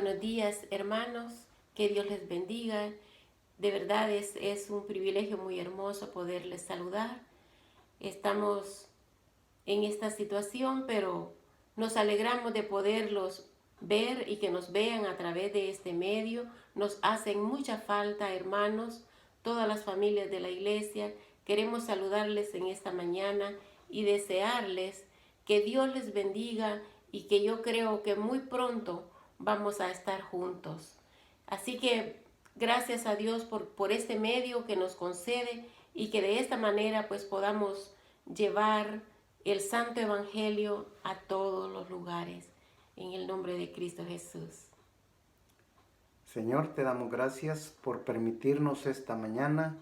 Buenos días, hermanos. Que Dios les bendiga. De verdad es un privilegio muy hermoso poderles saludar. Estamos en esta situación, pero nos alegramos de poderlos ver y que nos vean a través de este medio. Nos hacen mucha falta, hermanos, todas las familias de la iglesia. Queremos saludarles en esta mañana y desearles que Dios les bendiga y que yo creo que muy pronto vamos a estar juntos. Así que gracias a Dios por este medio que nos concede y que de esta manera pues podamos llevar el Santo Evangelio a todos los lugares. En el nombre de Cristo Jesús. Señor, te damos gracias por permitirnos esta mañana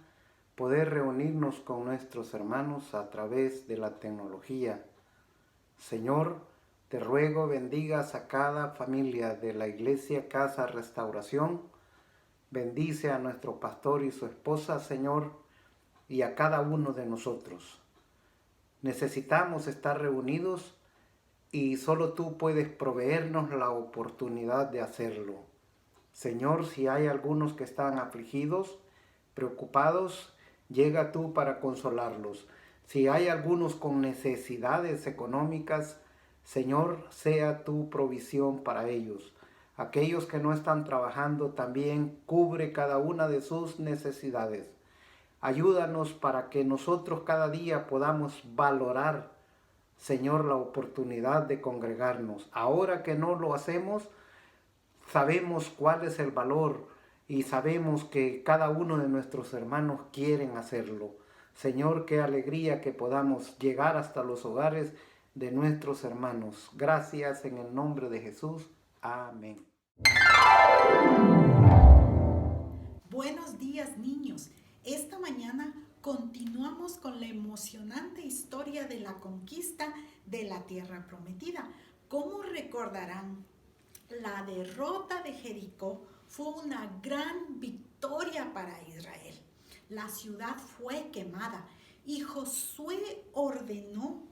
poder reunirnos con nuestros hermanos a través de la tecnología. Señor, te ruego bendigas a cada familia de la Iglesia Casa Restauración. Bendice a nuestro pastor y su esposa, Señor, y a cada uno de nosotros. Necesitamos estar reunidos y solo tú puedes proveernos la oportunidad de hacerlo. Señor, si hay algunos que están afligidos, preocupados, llega tú para consolarlos. Si hay algunos con necesidades económicas, Señor, sea tu provisión para ellos. Aquellos que no están trabajando, también cubre cada una de sus necesidades. Ayúdanos para que nosotros cada día podamos valorar, Señor, la oportunidad de congregarnos. Ahora que no lo hacemos, sabemos cuál es el valor y sabemos que cada uno de nuestros hermanos quieren hacerlo. Señor, qué alegría que podamos llegar hasta los hogares de nuestros hermanos. Gracias en el nombre de Jesús. Amén. Buenos días, niños. Esta mañana continuamos con la emocionante historia de la conquista de la tierra prometida. Como recordarán, la derrota de Jericó fue una gran victoria para Israel. La ciudad fue quemada y Josué ordenó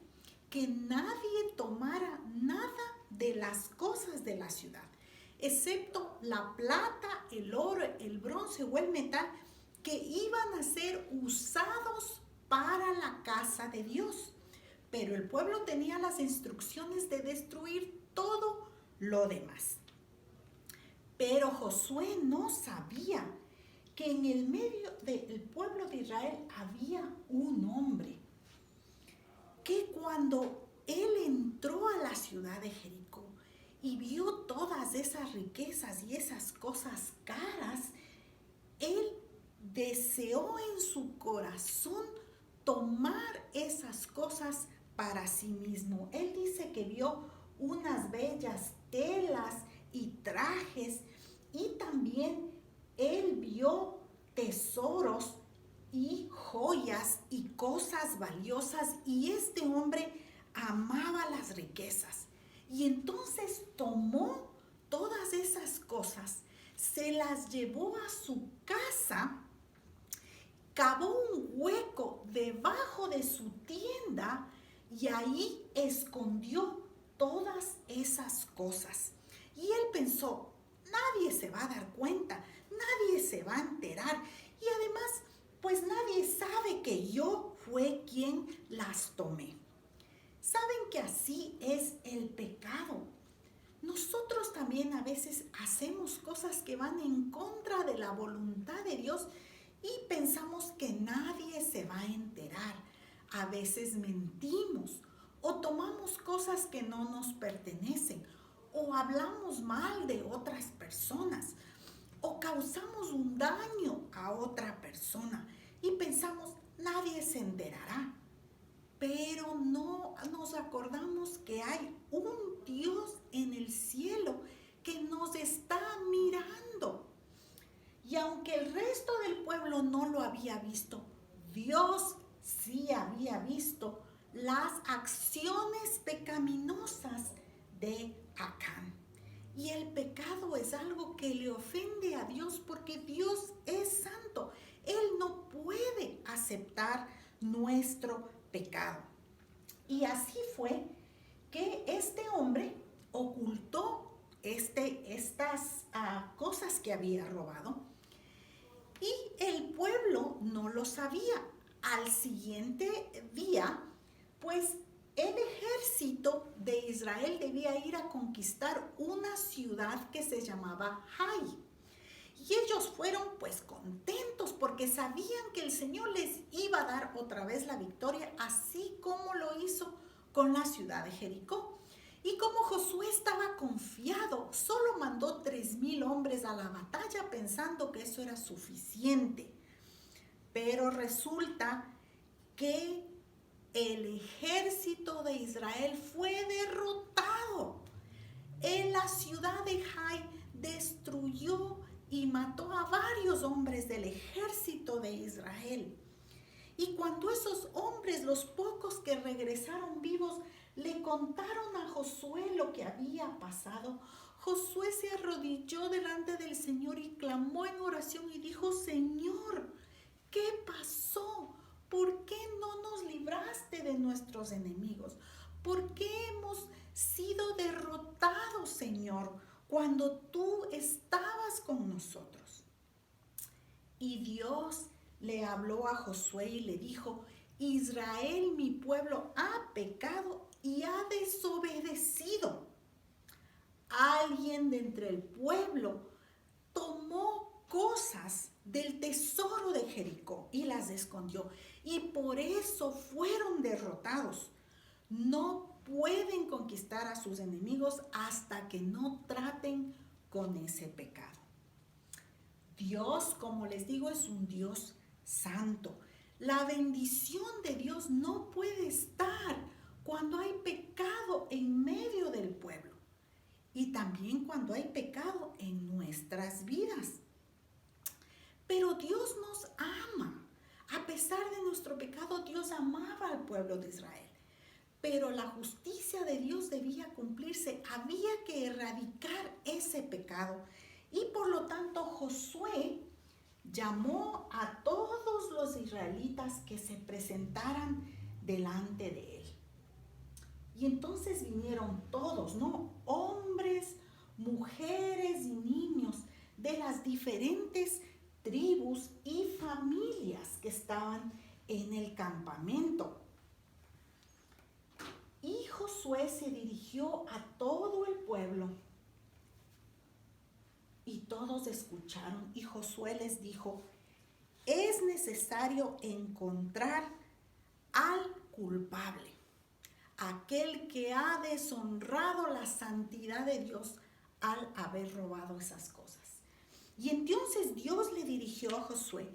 que nadie tomara nada de las cosas de la ciudad, excepto la plata, el oro, el bronce o el metal que iban a ser usados para la casa de Dios. Pero el pueblo tenía las instrucciones de destruir todo lo demás. Pero Josué no sabía que en el medio del pueblo de Israel había un hombre que cuando él entró a la ciudad de Jericó y vio todas esas riquezas y esas cosas caras, él deseó en su corazón tomar esas cosas para sí mismo. Él dice que vio unas bellas telas y trajes y también él vio tesoros y joyas y cosas valiosas, y este hombre amaba las riquezas. Y entonces tomó todas esas cosas, se las llevó a su casa, cavó un hueco debajo de su tienda y ahí escondió todas esas cosas. Y él pensó, nadie se va a dar cuenta, nadie se va a enterar, y además, pues nadie sabe que yo fue quien las tomé. ¿Saben que así es el pecado? Nosotros también a veces hacemos cosas que van en contra de la voluntad de Dios y pensamos que nadie se va a enterar. A veces mentimos o tomamos cosas que no nos pertenecen o hablamos mal de otras personas o causamos un daño a otra persona y pensamos nadie se enterará. Pero no nos acordamos que hay un Dios en el cielo que nos está mirando. Y aunque el resto del pueblo no lo había visto, Dios sí había visto las acciones pecaminosas de Acán. Y el pecado es algo que le ofende a Dios porque Dios es santo. Él no puede aceptar nuestro pecado. Y así fue que este hombre ocultó estas cosas que había robado. Y el pueblo no lo sabía. Al siguiente día, pues el ejército de Israel debía ir a conquistar una ciudad que se llamaba Jai. Y ellos fueron pues contentos porque sabían que el Señor les iba a dar otra vez la victoria, así como lo hizo con la ciudad de Jericó. Y como Josué estaba confiado, solo mandó 3,000 hombres a la batalla pensando que eso era suficiente. Pero resulta que el ejército de Israel fue derrotado. En la ciudad de Jai destruyó y mató a varios hombres del ejército de Israel. Y cuando esos hombres, los pocos que regresaron vivos, le contaron a Josué lo que había pasado, Josué se arrodilló delante del Señor y clamó en oración y dijo: Señor, ¿qué pasó? ¿Por qué no nos libraste de nuestros enemigos? ¿Por qué hemos sido derrotados, Señor, cuando tú estabas con nosotros? Y Dios le habló a Josué y le dijo: Israel, mi pueblo, ha pecado y ha desobedecido. Alguien de entre el pueblo tomó cosas del tesoro de Jericó y las escondió, y por eso fueron derrotados. No pueden conquistar a sus enemigos hasta que no traten con ese pecado. Dios, como les digo, es un Dios santo. La bendición de Dios no puede estar cuando hay pecado en medio del pueblo y también cuando hay pecado en nuestras vidas. Pero Dios nos ama. A pesar de nuestro pecado, Dios amaba al pueblo de Israel. Pero la justicia de Dios debía cumplirse. Había que erradicar ese pecado. Y por lo tanto, Josué llamó a todos los israelitas que se presentaran delante de él. Y entonces vinieron todos, ¿no? Hombres, mujeres y niños de las diferentes tribus y familias que estaban en el campamento. Y Josué se dirigió a todo el pueblo y todos escucharon. Y Josué les dijo: es necesario encontrar al culpable, aquel que ha deshonrado la santidad de Dios al haber robado esas cosas. Y entonces Dios le dirigió a Josué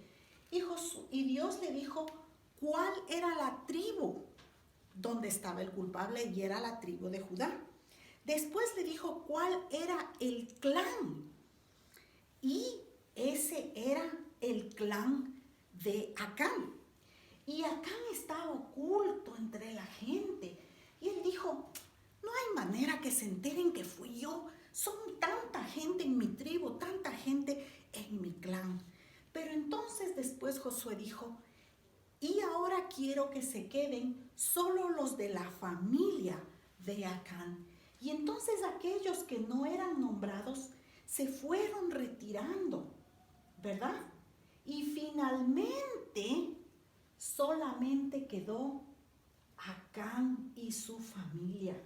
y Dios le dijo cuál era la tribu donde estaba el culpable, y era la tribu de Judá. Después le dijo cuál era el clan, y ese era el clan de Acán. Y Acán estaba oculto entre la gente. Y él dijo: no hay manera que se enteren que fui yo. Son tanta gente en mi tribu, tanta gente en mi clan. Pero entonces después Josué dijo: y ahora quiero que se queden solo los de la familia de Acán. Y entonces aquellos que no eran nombrados se fueron retirando, ¿verdad? Y finalmente solamente quedó Acán y su familia.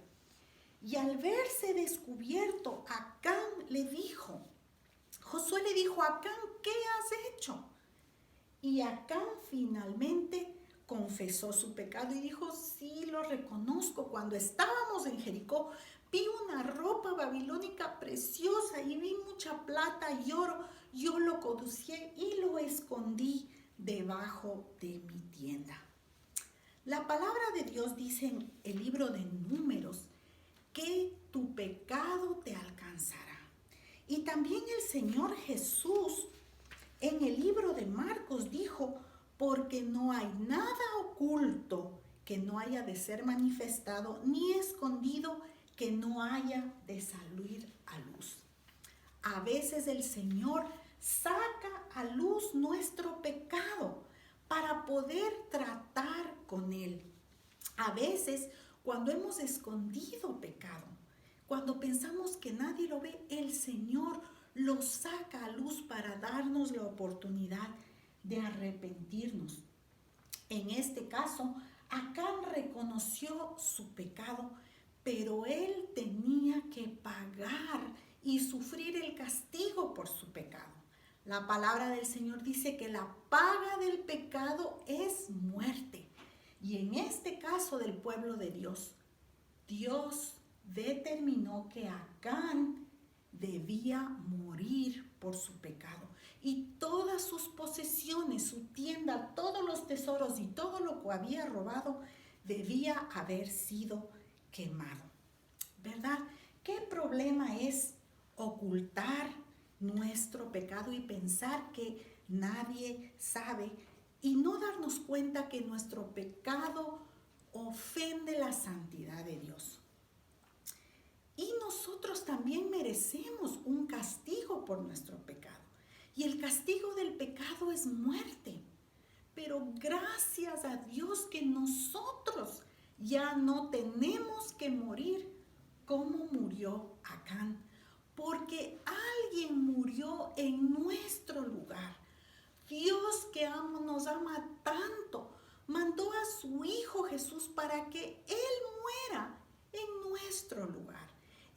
Y al verse descubierto, Acán le dijo, Josué le dijo a Acán: ¿qué has hecho? Y Acán finalmente confesó su pecado y dijo: sí, lo reconozco. Cuando estábamos en Jericó, vi una ropa babilónica preciosa y vi mucha plata y oro. Yo lo codicié y lo escondí debajo de mi tienda. La palabra de Dios dice en el libro de Números que tu pecado te alcanzará. Y también el Señor Jesús en el libro de Marcos dijo: porque no hay nada oculto que no haya de ser manifestado, ni escondido que no haya de salir a luz. A veces el Señor saca a luz nuestro pecado para poder tratar con él. A veces, cuando hemos escondido pecado, Cuando pensamos que nadie lo ve, el Señor lo saca a luz para darnos la oportunidad de arrepentirnos. En este caso, Acán reconoció su pecado, pero él tenía que pagar y sufrir el castigo por su pecado. La palabra del Señor dice que la paga del pecado es muerte. Y en este caso del pueblo de Dios, Dios determinó que Acán debía morir por su pecado. Y todas sus posesiones, su tienda, todos los tesoros y todo lo que había robado debía haber sido quemado. ¿Verdad? ¿Qué problema es ocultar nuestro pecado y pensar que nadie sabe y no darnos cuenta que nuestro pecado ofende la santidad de Dios? Y nosotros también merecemos un castigo por nuestro pecado. Y el castigo del pecado es muerte. Pero gracias a Dios que nosotros ya no tenemos que morir como murió Acán. Porque alguien murió en nuestro lugar. Dios que nos ama tanto, mandó a su Hijo Jesús para que Él muera en nuestro lugar.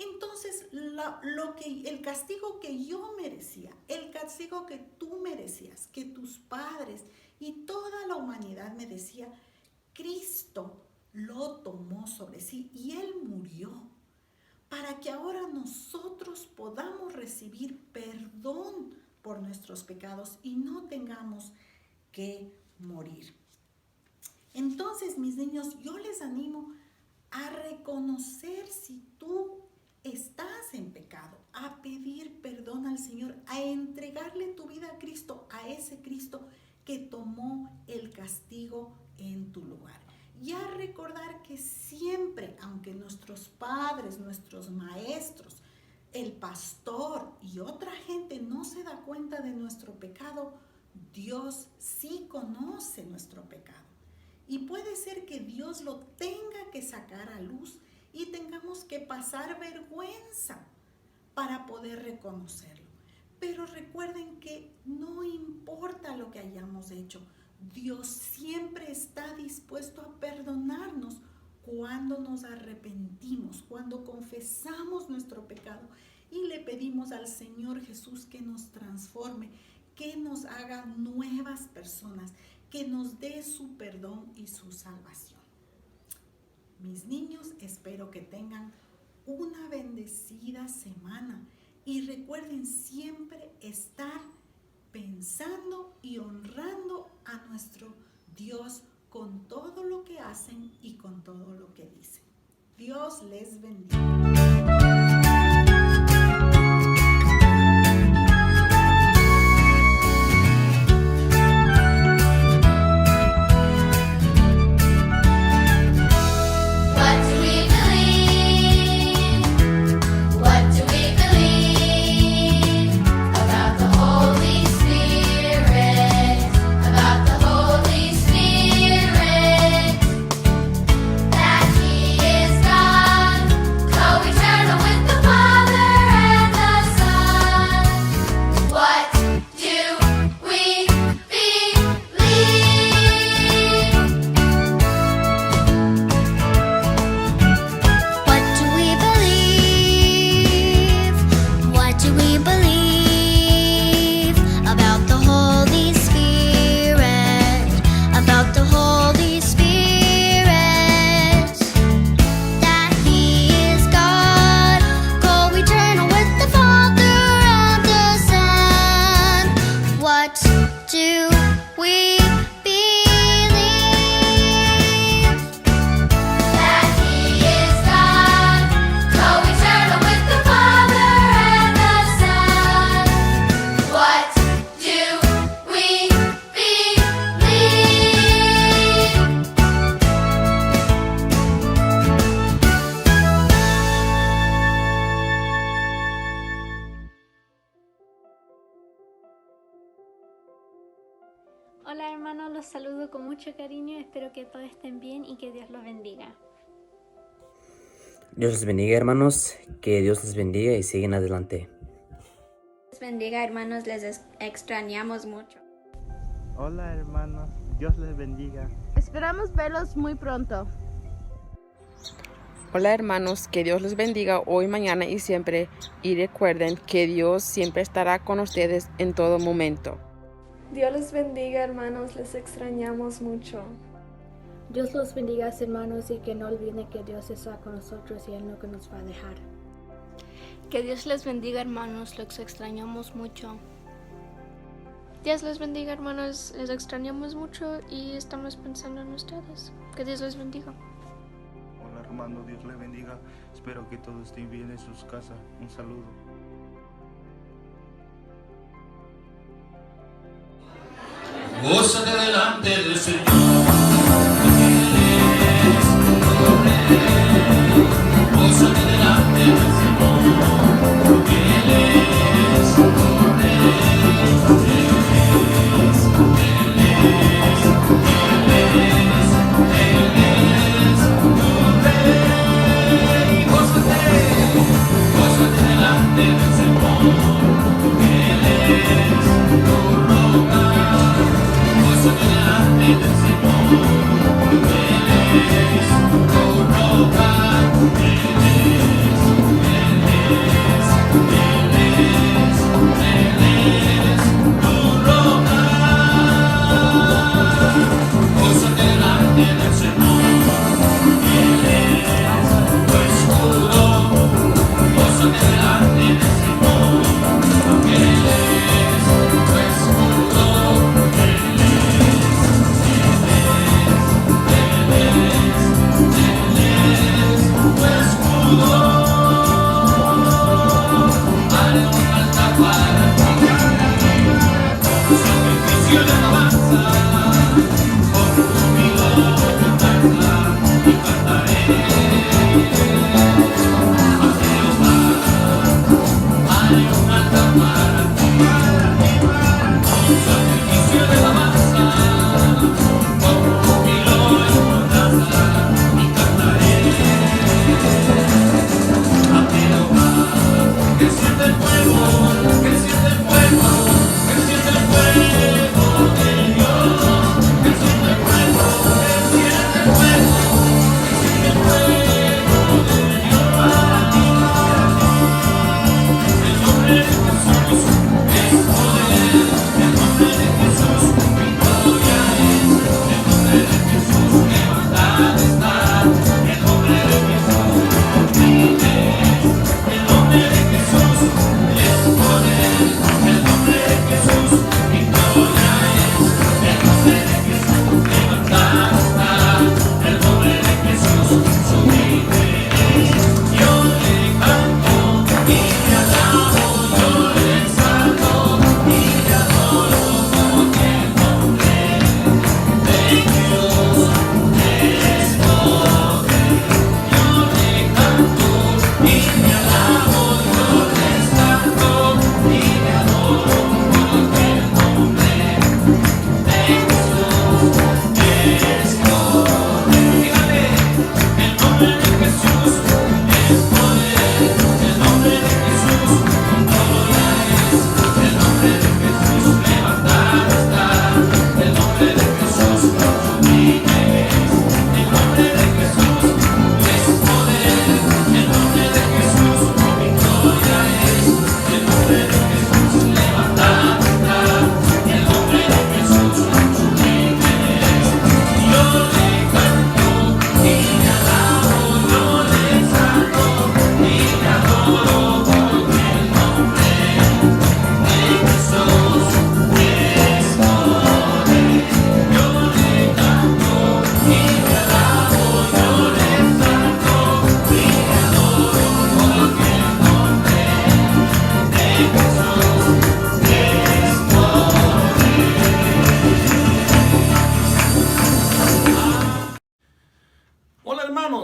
Entonces, el castigo que yo merecía, el castigo que tú merecías, que tus padres y toda la humanidad merecía, Cristo lo tomó sobre sí y Él murió para que ahora nosotros podamos recibir perdón por nuestros pecados y no tengamos que morir. Entonces, mis niños, yo les animo a reconocer si tú estás en pecado, a pedir perdón al Señor, a entregarle tu vida a Cristo, a ese Cristo que tomó el castigo en tu lugar. Y a recordar que siempre, aunque nuestros padres, nuestros maestros, el pastor y otra gente no se da cuenta de nuestro pecado, Dios sí conoce nuestro pecado. Y puede ser que Dios lo tenga que sacar a luz y tengamos que pasar vergüenza para poder reconocerlo. Pero recuerden que no importa lo que hayamos hecho, Dios siempre está dispuesto a perdonarnos cuando nos arrepentimos, cuando confesamos nuestro pecado y le pedimos al Señor Jesús que nos transforme, que nos haga nuevas personas, que nos dé su perdón y su salvación. Mis niños, espero que tengan una bendecida semana y recuerden siempre estar pensando y honrando a nuestro Dios con todo lo que hacen y con todo lo que dicen. Dios les bendiga. Hola hermanos, los saludo con mucho cariño, espero que todos estén bien y que Dios los bendiga. Dios les bendiga, hermanos, que Dios les bendiga y siguen adelante. Dios bendiga, hermanos, extrañamos mucho. Hola hermanos, Dios les bendiga. Esperamos verlos muy pronto. Hola hermanos, que Dios les bendiga hoy, mañana y siempre. Y recuerden que Dios siempre estará con ustedes en todo momento. Dios les bendiga, hermanos, les extrañamos mucho. Dios los bendiga, hermanos, y que no olviden que Dios está con nosotros y Él nunca nos va a dejar. Que Dios les bendiga, hermanos, los extrañamos mucho. Dios les bendiga, hermanos, les extrañamos mucho y estamos pensando en ustedes. Que Dios les bendiga. Hola hermano, Dios les bendiga. Espero que todos estén bien en sus casas. Un saludo. Gózate delante del Señor. Gózate delante del Señor, porque Él es tu Rey. Gózate delante del Señor, porque Él es tu roca. Gózate delante del Señor, porque Él es tu roca.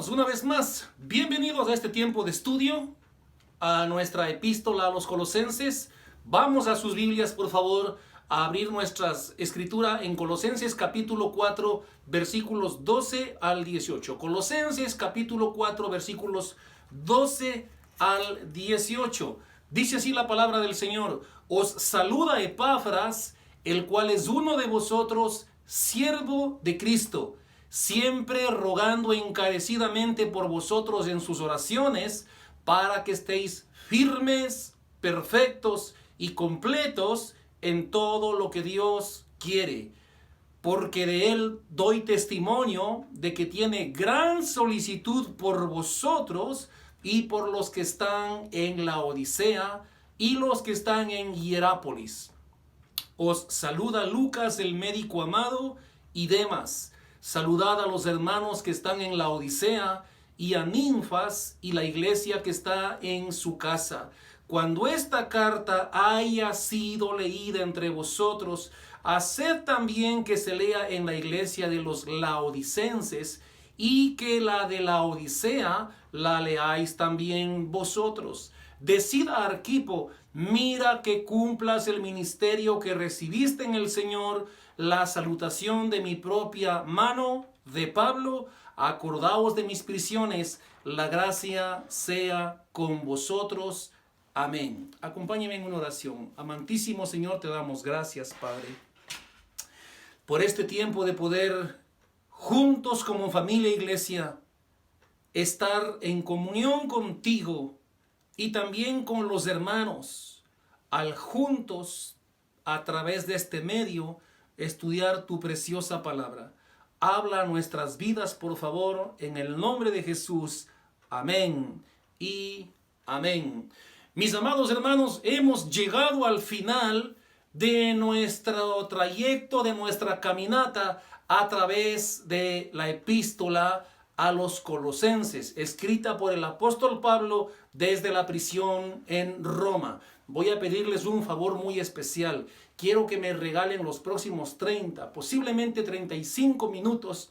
Una vez más, bienvenidos a este tiempo de estudio, a nuestra epístola a los Colosenses. Vamos a sus Biblias, por favor, a abrir nuestra escritura en Colosenses capítulo 4, versículos 12 al 18. Colosenses capítulo 4, versículos 12 al 18. Dice así la palabra del Señor: os saluda Epafras, el cual es uno de vosotros, siervo de Cristo, siempre rogando encarecidamente por vosotros en sus oraciones, para que estéis firmes, perfectos y completos en todo lo que Dios quiere. Porque de él doy testimonio de que tiene gran solicitud por vosotros y por los que están en la Odisea y los que están en Hierápolis. Os saluda Lucas, el médico amado, y Demas. Saludad a los hermanos que están en la Odisea y a Ninfas y la iglesia que está en su casa. Cuando esta carta haya sido leída entre vosotros, haced también que se lea en la iglesia de los laodicenses, y que la de la Odisea la leáis también vosotros. Decid a Arquipo: mira que cumplas el ministerio que recibiste en el Señor, la salutación de mi propia mano, de Pablo. Acordaos de mis prisiones, la gracia sea con vosotros. Amén. Acompáñenme en una oración. Amantísimo Señor, te damos gracias, Padre, por este tiempo de poder, juntos como familia e iglesia, estar en comunión contigo y también con los hermanos, al juntos, a través de este medio, estudiar tu preciosa palabra. Habla a nuestras vidas, por favor, en el nombre de Jesús. Amén y amén. Mis amados hermanos, hemos llegado al final de nuestro trayecto, de nuestra caminata a través de la epístola a los Colosenses, escrita por el apóstol Pablo desde la prisión en Roma. Voy a pedirles un favor muy especial. Quiero que me regalen los próximos 30, posiblemente 35 minutos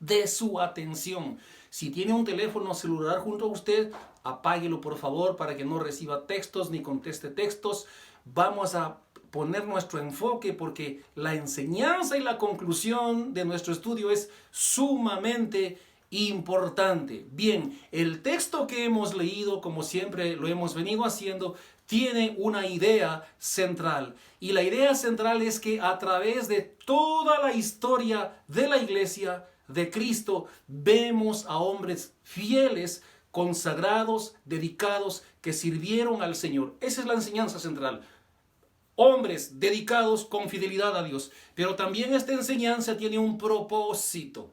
de su atención. Si tiene un teléfono celular junto a usted, apáguelo por favor para que no reciba textos ni conteste textos. Vamos a poner nuestro enfoque porque la enseñanza y la conclusión de nuestro estudio es sumamente importante. Bien, el texto que hemos leído, como siempre lo hemos venido haciendo, tiene una idea central. Y la idea central es que a través de toda la historia de la iglesia de Cristo, vemos a hombres fieles, consagrados, dedicados, que sirvieron al Señor. Esa es la enseñanza central. Hombres dedicados con fidelidad a Dios. Pero también esta enseñanza tiene un propósito.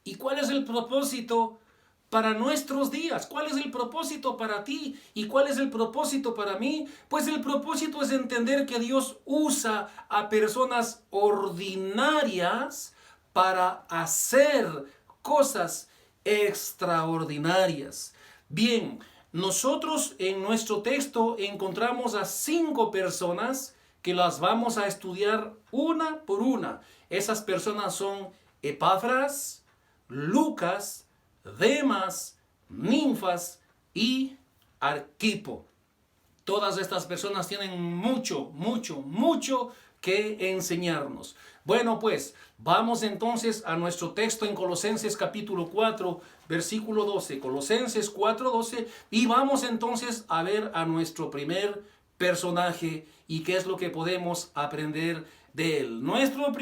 ¿Y cuál es el propósito para nuestros días? ¿Cuál es el propósito para ti? ¿Y cuál es el propósito para mí? Pues el propósito es entender que Dios usa a personas ordinarias para hacer cosas extraordinarias. Bien, nosotros en nuestro texto encontramos a 5 personas que las vamos a estudiar una por una. Esas personas son Epafras, Lucas, Demas, Ninfas y Arquipo. Todas estas personas tienen mucho que enseñarnos. Bueno, pues vamos entonces a nuestro texto en Colosenses capítulo 4, versículo 12. Colosenses 4:12, y vamos entonces a ver a nuestro primer personaje y qué es lo que podemos aprender de él. Nuestro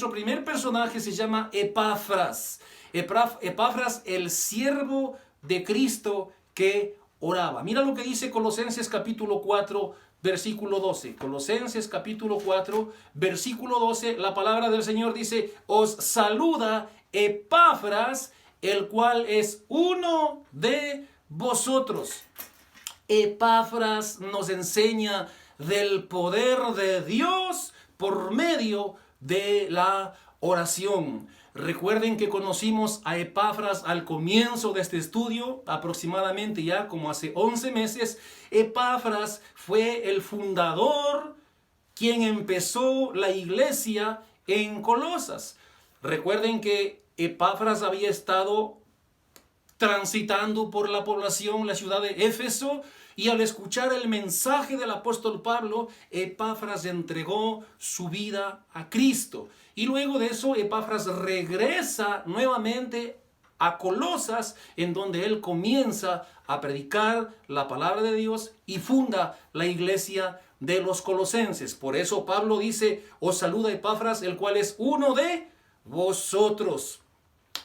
primer personaje se llama Epafras. Epafras, el siervo de Cristo que oraba. Mira lo que dice Colosenses capítulo 4, versículo 12. Colosenses capítulo 4, versículo 12, la palabra del Señor dice: os saluda Epafras, el cual es uno de vosotros. Epafras nos enseña del poder de Dios por medio de la oración. Recuerden que conocimos a Epafras al comienzo de este estudio, aproximadamente ya como hace 11 meses. Epafras fue el fundador, quien empezó la iglesia en Colosas. Recuerden que Epafras había estado transitando por la población, la ciudad de Éfeso, y al escuchar el mensaje del apóstol Pablo, Epafras entregó su vida a Cristo. Y luego de eso, Epafras regresa nuevamente a Colosas, en donde él comienza a predicar la palabra de Dios y funda la iglesia de los colosenses. Por eso Pablo dice, os saluda Epafras, el cual es uno de vosotros.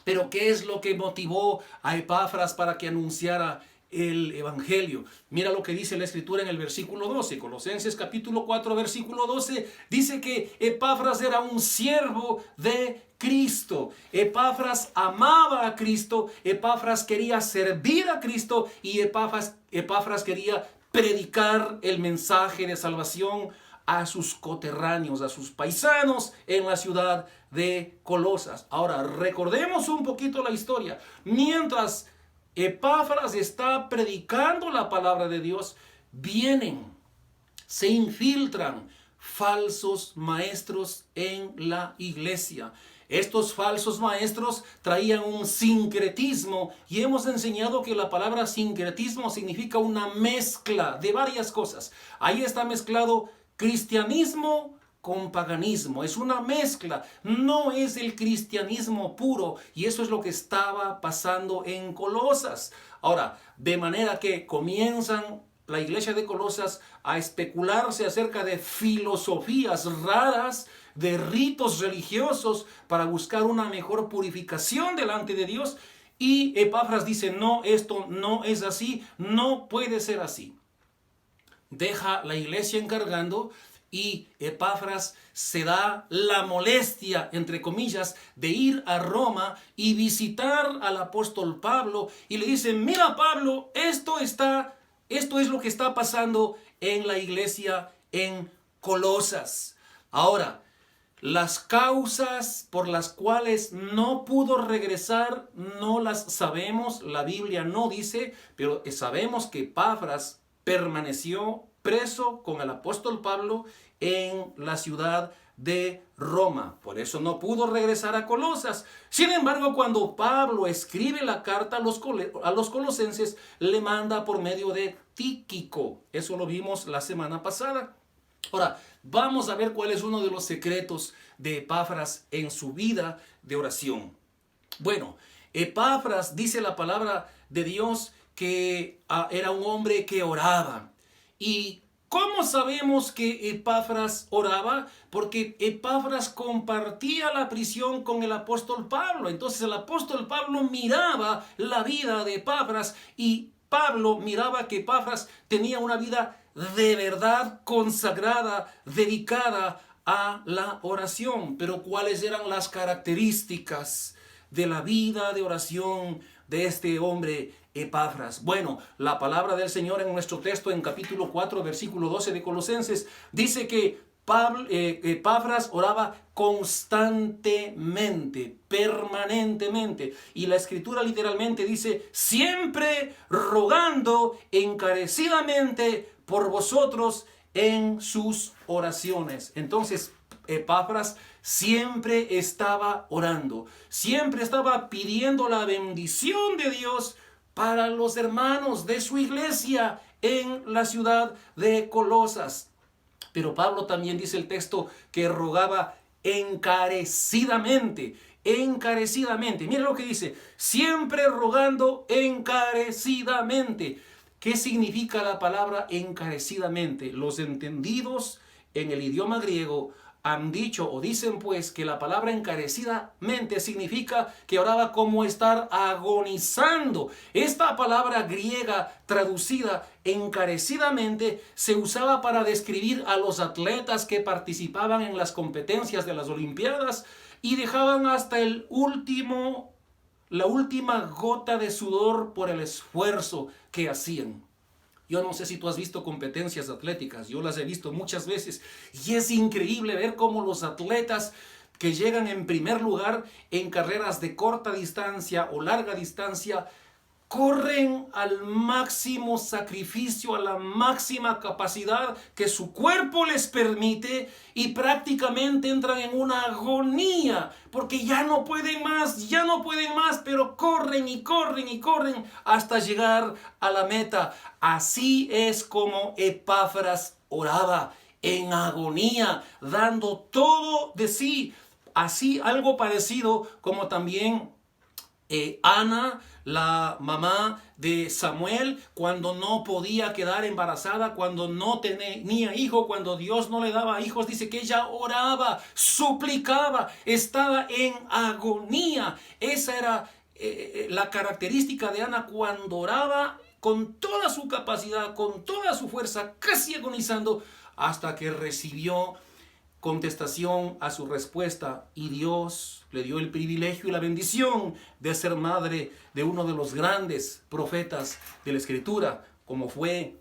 Pero ¿qué es lo que motivó a Epafras para que anunciara el evangelio? Mira lo que dice la escritura en el versículo 12, Colosenses capítulo 4, versículo 12, dice que Epafras era un siervo de Cristo. Epafras amaba a Cristo, Epafras quería servir a Cristo y Epafras quería predicar el mensaje de salvación a sus coterráneos, a sus paisanos en la ciudad de Colosas. Ahora, recordemos un poquito la historia. Mientras Epafras está predicando la palabra de Dios, se infiltran falsos maestros en la iglesia. Estos falsos maestros traían un sincretismo y hemos enseñado que la palabra sincretismo significa una mezcla de varias cosas. Ahí está mezclado cristianismo con paganismo, es una mezcla, no es el cristianismo puro, y eso es lo que estaba pasando en Colosas. Ahora, de manera que comienzan la iglesia de Colosas a especularse acerca de filosofías raras, de ritos religiosos para buscar una mejor purificación delante de Dios, y Epafras dice, no, esto no es así, no puede ser así. Deja la iglesia encargando y Epafras se da la molestia, entre comillas, de ir a Roma y visitar al apóstol Pablo y le dice, mira Pablo, esto es lo que está pasando en la iglesia en Colosas. Ahora, las causas por las cuales no pudo regresar no las sabemos, la Biblia no dice, pero sabemos que Epafras permaneció preso con el apóstol Pablo en la ciudad de Roma. Por eso no pudo regresar a Colosas. Sin embargo, cuando Pablo escribe la carta a los colosenses, le manda por medio de Tíquico. Eso lo vimos la semana pasada. Ahora, vamos a ver cuál es uno de los secretos de Epafras en su vida de oración. Bueno, Epafras, dice la palabra de Dios, que era un hombre que oraba. ¿Y cómo sabemos que Epafras oraba? Porque Epafras compartía la prisión con el apóstol Pablo. Entonces el apóstol Pablo miraba la vida de Epafras y Pablo miraba que Epafras tenía una vida de verdad consagrada, dedicada a la oración. Pero ¿cuáles eran las características de la vida de oración de este hombre Epafras? Bueno, la palabra del Señor en nuestro texto en capítulo 4, versículo 12 de Colosenses, dice que Epafras oraba constantemente, permanentemente. Y la escritura literalmente dice, siempre rogando encarecidamente por vosotros en sus oraciones. Entonces, Epafras siempre estaba orando, siempre estaba pidiendo la bendición de Dios para los hermanos de su iglesia en la ciudad de Colosas. Pero Pablo también dice el texto que rogaba encarecidamente, encarecidamente. Mira lo que dice, siempre rogando encarecidamente. ¿Qué significa la palabra encarecidamente? Los entendidos en el idioma griego han dicho o dicen pues que la palabra encarecidamente significa que oraba como estar agonizando. Esta palabra griega traducida encarecidamente se usaba para describir a los atletas que participaban en las competencias de las Olimpiadas y dejaban hasta la última gota de sudor por el esfuerzo que hacían. Yo no sé si tú has visto competencias atléticas, yo las he visto muchas veces y es increíble ver cómo los atletas que llegan en primer lugar en carreras de corta distancia o larga distancia corren al máximo sacrificio, a la máxima capacidad que su cuerpo les permite y prácticamente entran en una agonía porque ya no pueden más, pero corren y corren y corren hasta llegar a la meta. Así es como Epafras oraba, en agonía, dando todo de sí. Así algo parecido como también Ana, la mamá de Samuel, cuando no podía quedar embarazada, cuando no tenía hijo, cuando Dios no le daba hijos, dice que ella oraba, suplicaba, estaba en agonía. Esa era la característica de Ana cuando oraba con toda su capacidad, con toda su fuerza, casi agonizando, hasta que recibió contestación a su respuesta, y Dios le dio el privilegio y la bendición de ser madre de uno de los grandes profetas de la Escritura, como fue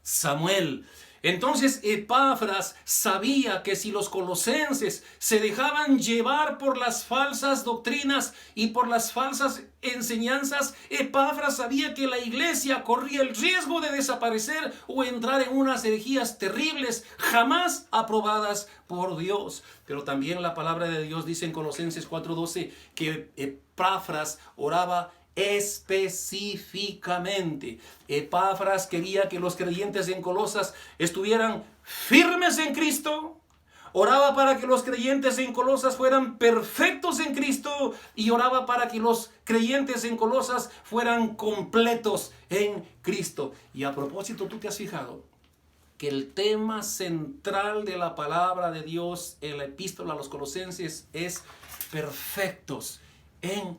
Samuel. Entonces Epafras sabía que si los colosenses se dejaban llevar por las falsas doctrinas y por las falsas enseñanzas, Epafras sabía que la iglesia corría el riesgo de desaparecer o entrar en unas herejías terribles, jamás aprobadas por Dios. Pero también la palabra de Dios dice en Colosenses 4:12 que Epafras oraba específicamente. Epafras quería que los creyentes en Colosas estuvieran firmes en Cristo. Oraba para que los creyentes en Colosas fueran perfectos en Cristo, y oraba para que los creyentes en Colosas fueran completos en Cristo. Y a propósito, ¿tú te has fijado que el tema central de la palabra de Dios en la epístola a los Colosenses es perfectos en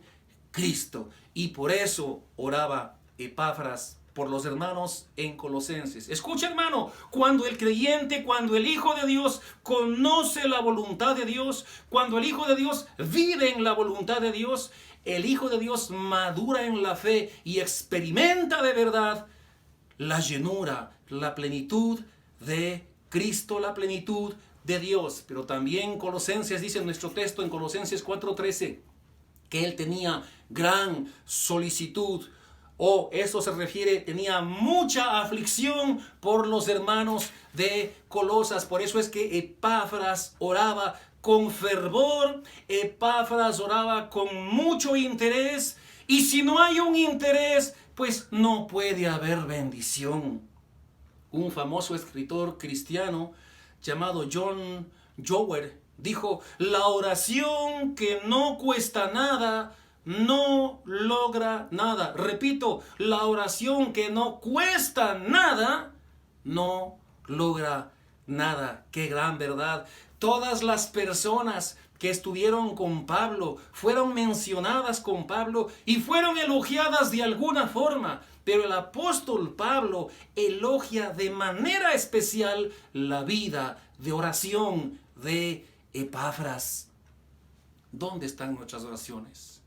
Cristo? Y por eso oraba Epafras por los hermanos en Colosenses. Escucha, hermano, cuando el creyente, cuando el Hijo de Dios conoce la voluntad de Dios, cuando el Hijo de Dios vive en la voluntad de Dios, el Hijo de Dios madura en la fe y experimenta de verdad la llenura, la plenitud de Cristo, la plenitud de Dios. Pero también Colosenses dice en nuestro texto, en Colosenses 4:13, que él tenía gran solicitud, o eso se refiere, tenía mucha aflicción por los hermanos de Colosas. Por eso es que Epafras oraba con fervor, Epafras oraba con mucho interés, y si no hay un interés, pues no puede haber bendición. Un famoso escritor cristiano llamado John Jower dijo: la oración que no cuesta nada no logra nada. Repito, la oración que no cuesta nada no logra nada. Qué gran verdad. Todas las personas que estuvieron con Pablo fueron mencionadas con Pablo y fueron elogiadas de alguna forma. Pero el apóstol Pablo elogia de manera especial la vida de oración de Epafras. ¿Dónde están nuestras oraciones?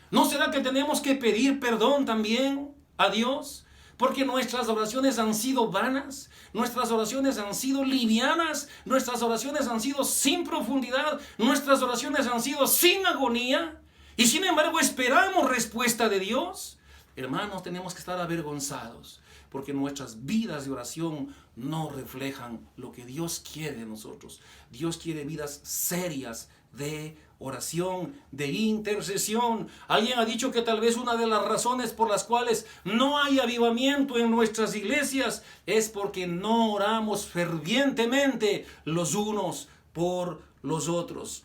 ¿No será que tenemos que pedir perdón también a Dios? Porque nuestras oraciones han sido vanas, nuestras oraciones han sido livianas, nuestras oraciones han sido sin profundidad, nuestras oraciones han sido sin agonía, y sin embargo esperamos respuesta de Dios. Hermanos, tenemos que estar avergonzados, porque nuestras vidas de oración no reflejan lo que Dios quiere de nosotros. Dios quiere vidas serias de oración, de intercesión. Alguien ha dicho que tal vez una de las razones por las cuales no hay avivamiento en nuestras iglesias es porque no oramos fervientemente los unos por los otros.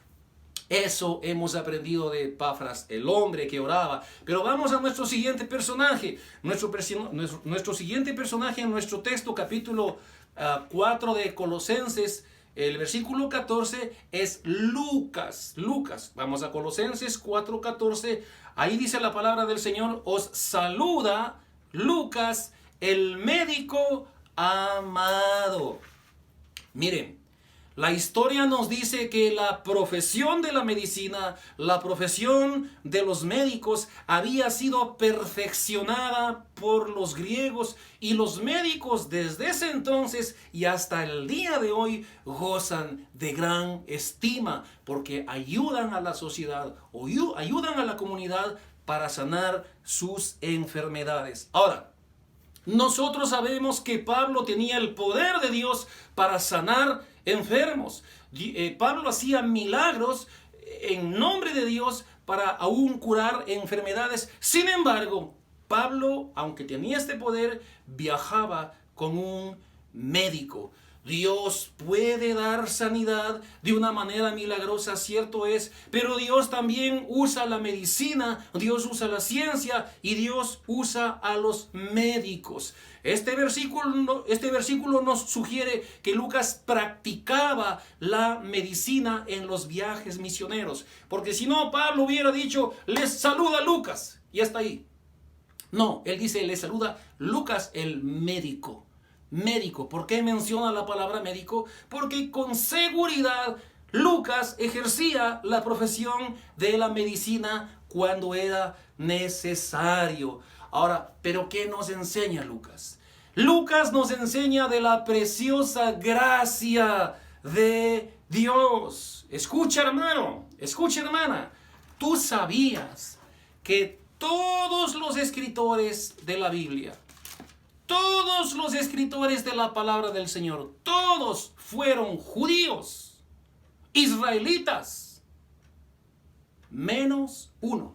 Eso hemos aprendido de Epafras, el hombre que oraba. Pero vamos a nuestro siguiente personaje. Nuestro siguiente personaje en nuestro texto, capítulo 4 de Colosenses, el versículo 14 es Lucas. Vamos a Colosenses 4:14. Ahí dice la palabra del Señor: os saluda Lucas, el médico amado. Miren, la historia nos dice que la profesión de la medicina, la profesión de los médicos había sido perfeccionada por los griegos, y los médicos desde ese entonces y hasta el día de hoy gozan de gran estima porque ayudan a la sociedad o ayudan a la comunidad para sanar sus enfermedades. Ahora, nosotros sabemos que Pablo tenía el poder de Dios para sanar enfermos. Pablo hacía milagros en nombre de Dios para aún curar enfermedades. Sin embargo, Pablo, aunque tenía este poder, viajaba con un médico. Dios puede dar sanidad de una manera milagrosa, cierto es, pero Dios también usa la medicina, Dios usa la ciencia y Dios usa a los médicos. Este versículo nos sugiere que Lucas practicaba la medicina en los viajes misioneros, porque si no, Pablo hubiera dicho, les saluda Lucas, y hasta ahí. No, él dice, les saluda Lucas el médico. Médico, ¿por qué menciona la palabra médico? Porque con seguridad Lucas ejercía la profesión de la medicina cuando era necesario. Ahora, ¿pero qué nos enseña Lucas? Lucas nos enseña de la preciosa gracia de Dios. Escucha, hermano, escucha, hermana, ¿tú sabías que todos los escritores de la Biblia, todos los escritores de la palabra del Señor, todos fueron judíos, israelitas, menos uno?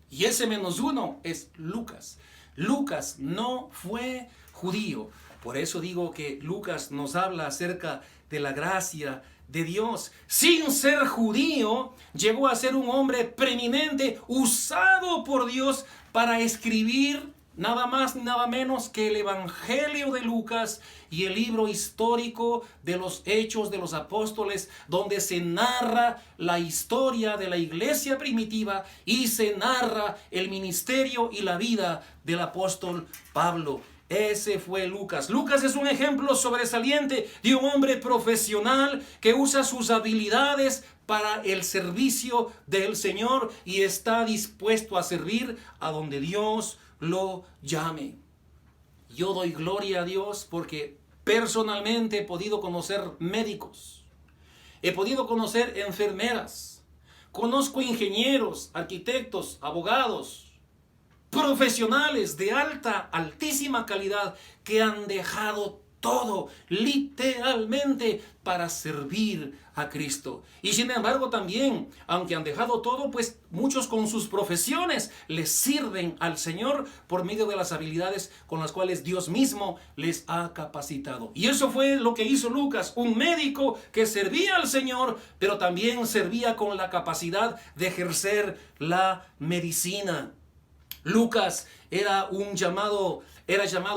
Y ese menos uno es Lucas. Lucas no fue judío. Por eso digo que Lucas nos habla acerca de la gracia de Dios. Sin ser judío, llegó a ser un hombre preeminente, usado por Dios para escribir nada más ni nada menos que el Evangelio de Lucas y el libro histórico de los Hechos de los Apóstoles, donde se narra la historia de la iglesia primitiva y se narra el ministerio y la vida del apóstol Pablo. Ese fue Lucas. Lucas es un ejemplo sobresaliente de un hombre profesional que usa sus habilidades para el servicio del Señor y está dispuesto a servir a donde Dios lo llame. Yo doy gloria a Dios porque personalmente he podido conocer médicos, he podido conocer enfermeras, conozco ingenieros, arquitectos, abogados, profesionales de altísima calidad que han dejado todo, literalmente, para servir a Cristo. Y sin embargo también, aunque han dejado todo, pues muchos con sus profesiones les sirven al Señor por medio de las habilidades con las cuales Dios mismo les ha capacitado. Y eso fue lo que hizo Lucas, un médico que servía al Señor, pero también servía con la capacidad de ejercer la medicina. Lucas era llamado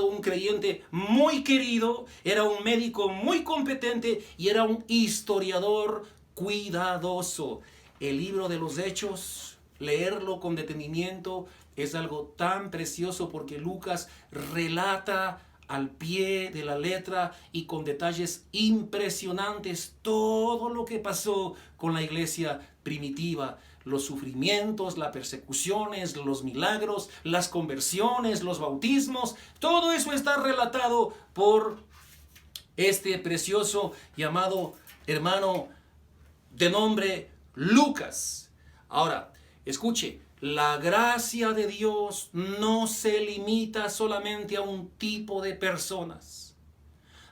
un creyente muy querido, era un médico muy competente y era un historiador cuidadoso. El libro de los Hechos, leerlo con detenimiento, es algo tan precioso porque Lucas relata al pie de la letra y con detalles impresionantes todo lo que pasó con la iglesia primitiva. Los sufrimientos, las persecuciones, los milagros, las conversiones, los bautismos, todo eso está relatado por este precioso llamado hermano de nombre Lucas. Ahora, escuche, la gracia de Dios no se limita solamente a un tipo de personas.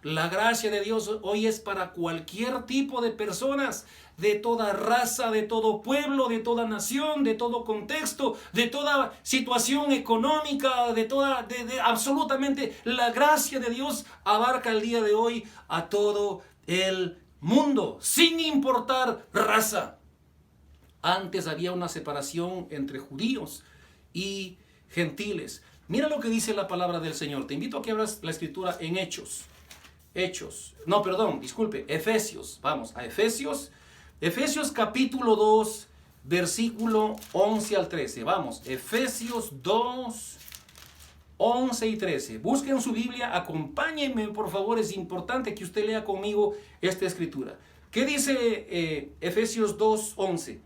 La gracia de Dios hoy es para cualquier tipo de personas, de toda raza, de todo pueblo, de toda nación, de todo contexto, de toda situación económica, absolutamente la gracia de Dios abarca el día de hoy a todo el mundo, sin importar raza. Antes había una separación entre judíos y gentiles. Mira lo que dice la palabra del Señor. Te invito a que abras la escritura en Efesios. Vamos a Efesios. Efesios capítulo 2, versículo 11 al 13. Vamos, Efesios 2, 11 y 13. Busquen su Biblia, acompáñenme por favor, es importante que usted lea conmigo esta escritura. ¿Qué dice Efesios 2, 11?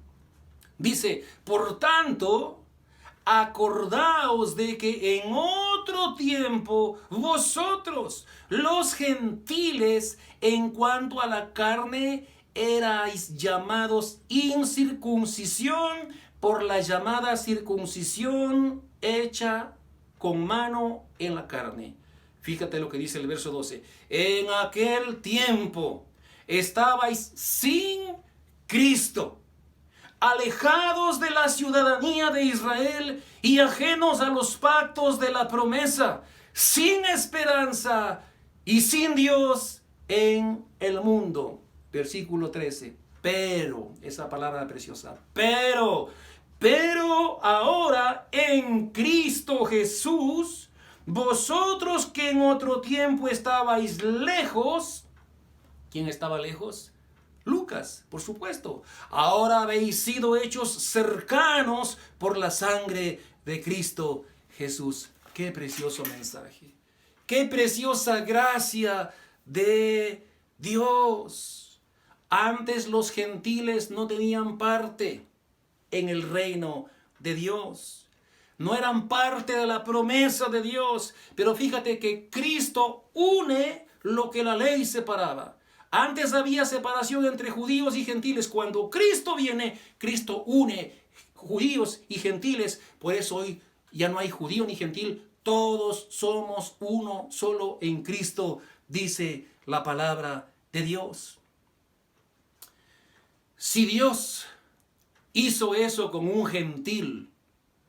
Dice, por tanto, acordaos de que en otro tiempo vosotros, los gentiles, en cuanto a la carne, erais llamados incircuncisión por la llamada circuncisión hecha con mano en la carne. Fíjate lo que dice el verso 12. En aquel tiempo estabais sin Cristo, alejados de la ciudadanía de Israel y ajenos a los pactos de la promesa, sin esperanza y sin Dios en el mundo. Versículo 13. Pero, esa palabra preciosa, pero ahora en Cristo Jesús, vosotros que en otro tiempo estabais lejos. ¿Quién estaba lejos? Lucas, por supuesto. Ahora habéis sido hechos cercanos por la sangre de Cristo Jesús. Qué precioso mensaje. Qué preciosa gracia de Dios. Antes los gentiles no tenían parte en el reino de Dios. No eran parte de la promesa de Dios. Pero fíjate que Cristo une lo que la ley separaba. Antes había separación entre judíos y gentiles. Cuando Cristo viene, Cristo une judíos y gentiles. Por eso hoy ya no hay judío ni gentil. Todos somos uno solo en Cristo, dice la palabra de Dios. Si Dios hizo eso con un gentil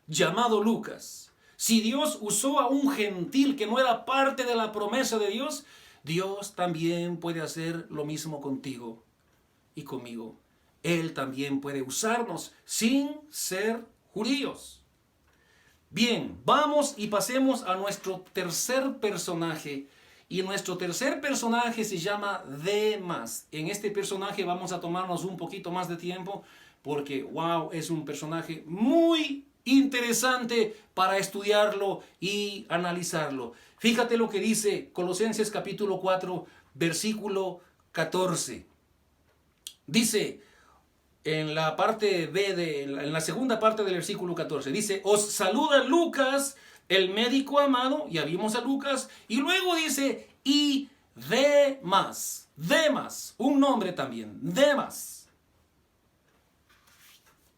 llamado Lucas, si Dios usó a un gentil que no era parte de la promesa de Dios, Dios también puede hacer lo mismo contigo y conmigo. Él también puede usarnos sin ser judíos. Bien, vamos y pasemos a nuestro tercer personaje. Y nuestro tercer personaje se llama Demas. En este personaje vamos a tomarnos un poquito más de tiempo porque, wow, es un personaje muy interesante para estudiarlo y analizarlo. Fíjate lo que dice Colosenses capítulo 4, versículo 14. Dice en la parte B, en la segunda parte del versículo 14, dice, os saluda Lucas, el médico amado, ya vimos a Lucas, y luego dice, y Demas, Demas, un nombre también, Demas.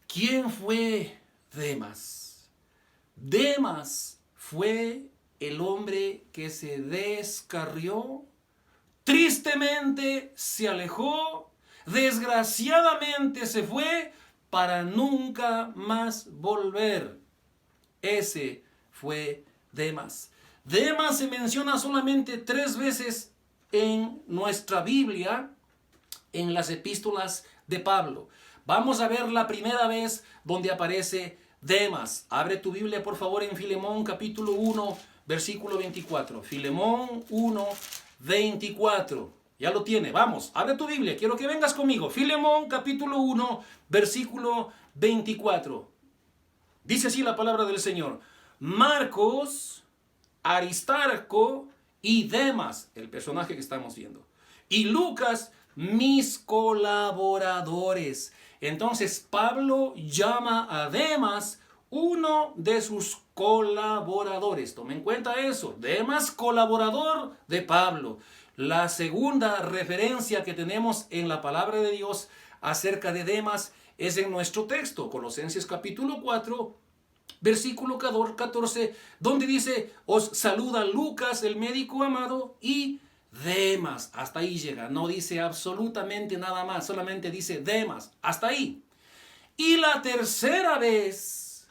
¿Quién fue Demas? Demas fue el hombre que se descarrió, tristemente se alejó, desgraciadamente se fue para nunca más volver. Ese fue Demas. Demas se menciona solamente 3 veces en nuestra Biblia, en las epístolas de Pablo. Vamos a ver la primera vez donde aparece Demas. Abre tu Biblia por favor en Filemón capítulo 1, versículo 24. Filemón 1, 24. Ya lo tiene. Vamos, abre tu Biblia. Quiero que vengas conmigo. Filemón capítulo 1, versículo 24. Dice así la palabra del Señor. Marcos, Aristarco y Demas, el personaje que estamos viendo, y Lucas, mis colaboradores. Entonces Pablo llama a Demas uno de sus colaboradores. Tome en cuenta eso. Demas, colaborador de Pablo. La segunda referencia que tenemos en la palabra de Dios acerca de Demas es en nuestro texto, Colosenses capítulo 4, versículo 14, donde dice, os saluda Lucas, el médico amado, y Demas. Hasta ahí llega, no dice absolutamente nada más, solamente dice Demas, hasta ahí. Y la tercera vez,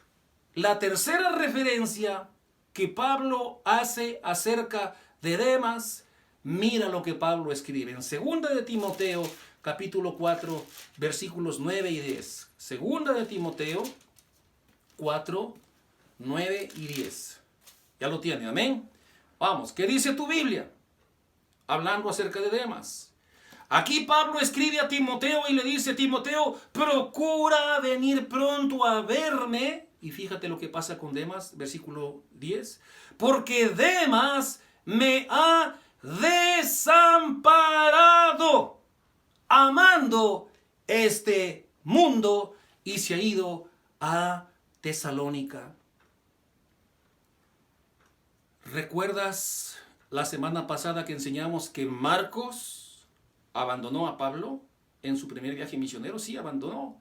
la tercera referencia que Pablo hace acerca de Demas, mira lo que Pablo escribe en 2 de Timoteo, capítulo 4, versículos 9 y 10. 2 de Timoteo 4, 9 y 10. Ya lo tiene, amén. Vamos, ¿qué dice tu Biblia? Hablando acerca de Demas. Aquí Pablo escribe a Timoteo y le dice, Timoteo, procura venir pronto a verme. Y fíjate lo que pasa con Demas, versículo 10. Porque Demas me ha desamparado, amando este mundo, y se ha ido a Tesalónica. ¿Recuerdas la semana pasada que enseñamos que Marcos abandonó a Pablo en su primer viaje misionero? Sí, abandonó.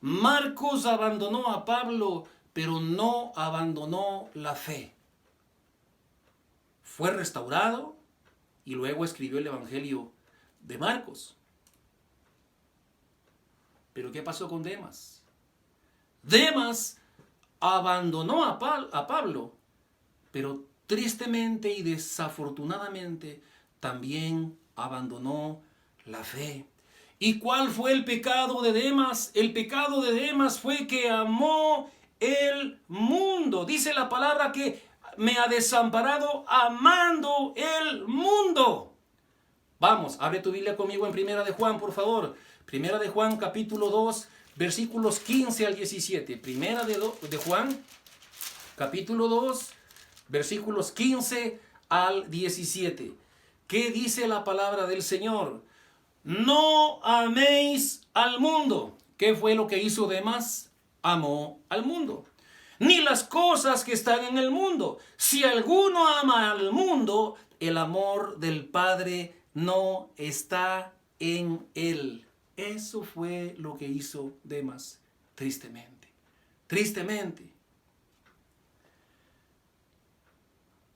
Marcos abandonó a Pablo, pero no abandonó la fe. Fue restaurado y luego escribió el Evangelio de Marcos. Pero ¿qué pasó con Demas? Demas abandonó a Pablo, pero tristemente y desafortunadamente también abandonó la fe. ¿Y cuál fue el pecado de Demas? El pecado de Demas fue que amó el mundo. Dice la palabra que me ha desamparado amando el mundo. Vamos, abre tu Biblia conmigo en Primera de Juan, por favor. Primera de Juan, capítulo 2, versículos 15 al 17. Primera de Juan, capítulo 2, versículos 15 al 17. ¿Qué dice la palabra del Señor? No améis al mundo. ¿Qué fue lo que hizo Demas? Amó al mundo. Ni las cosas que están en el mundo. Si alguno ama al mundo, el amor del Padre no está en él. Eso fue lo que hizo Demas, tristemente. Tristemente.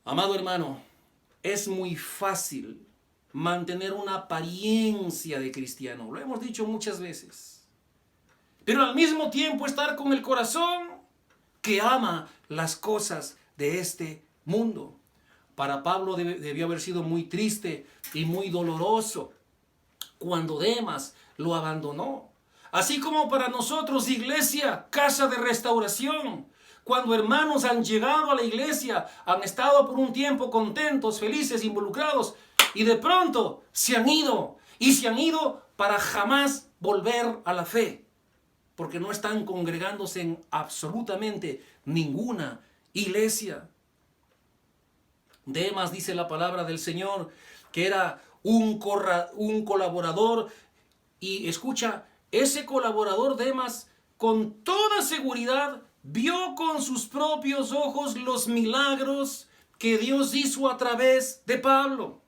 Amado hermano, es muy fácil mantener una apariencia de cristiano. Lo hemos dicho muchas veces. Pero al mismo tiempo estar con el corazón que ama las cosas de este mundo. Para Pablo debió haber sido muy triste y muy doloroso cuando Demas lo abandonó. Así como para nosotros, iglesia, casa de restauración, cuando hermanos han llegado a la iglesia, han estado por un tiempo contentos, felices, involucrados, y de pronto se han ido. Y se han ido para jamás volver a la fe, porque no están congregándose en absolutamente ninguna iglesia. Demas, dice la palabra del Señor, que era un colaborador. Y escucha, ese colaborador Demas, con toda seguridad, vio con sus propios ojos los milagros que Dios hizo a través de Pablo.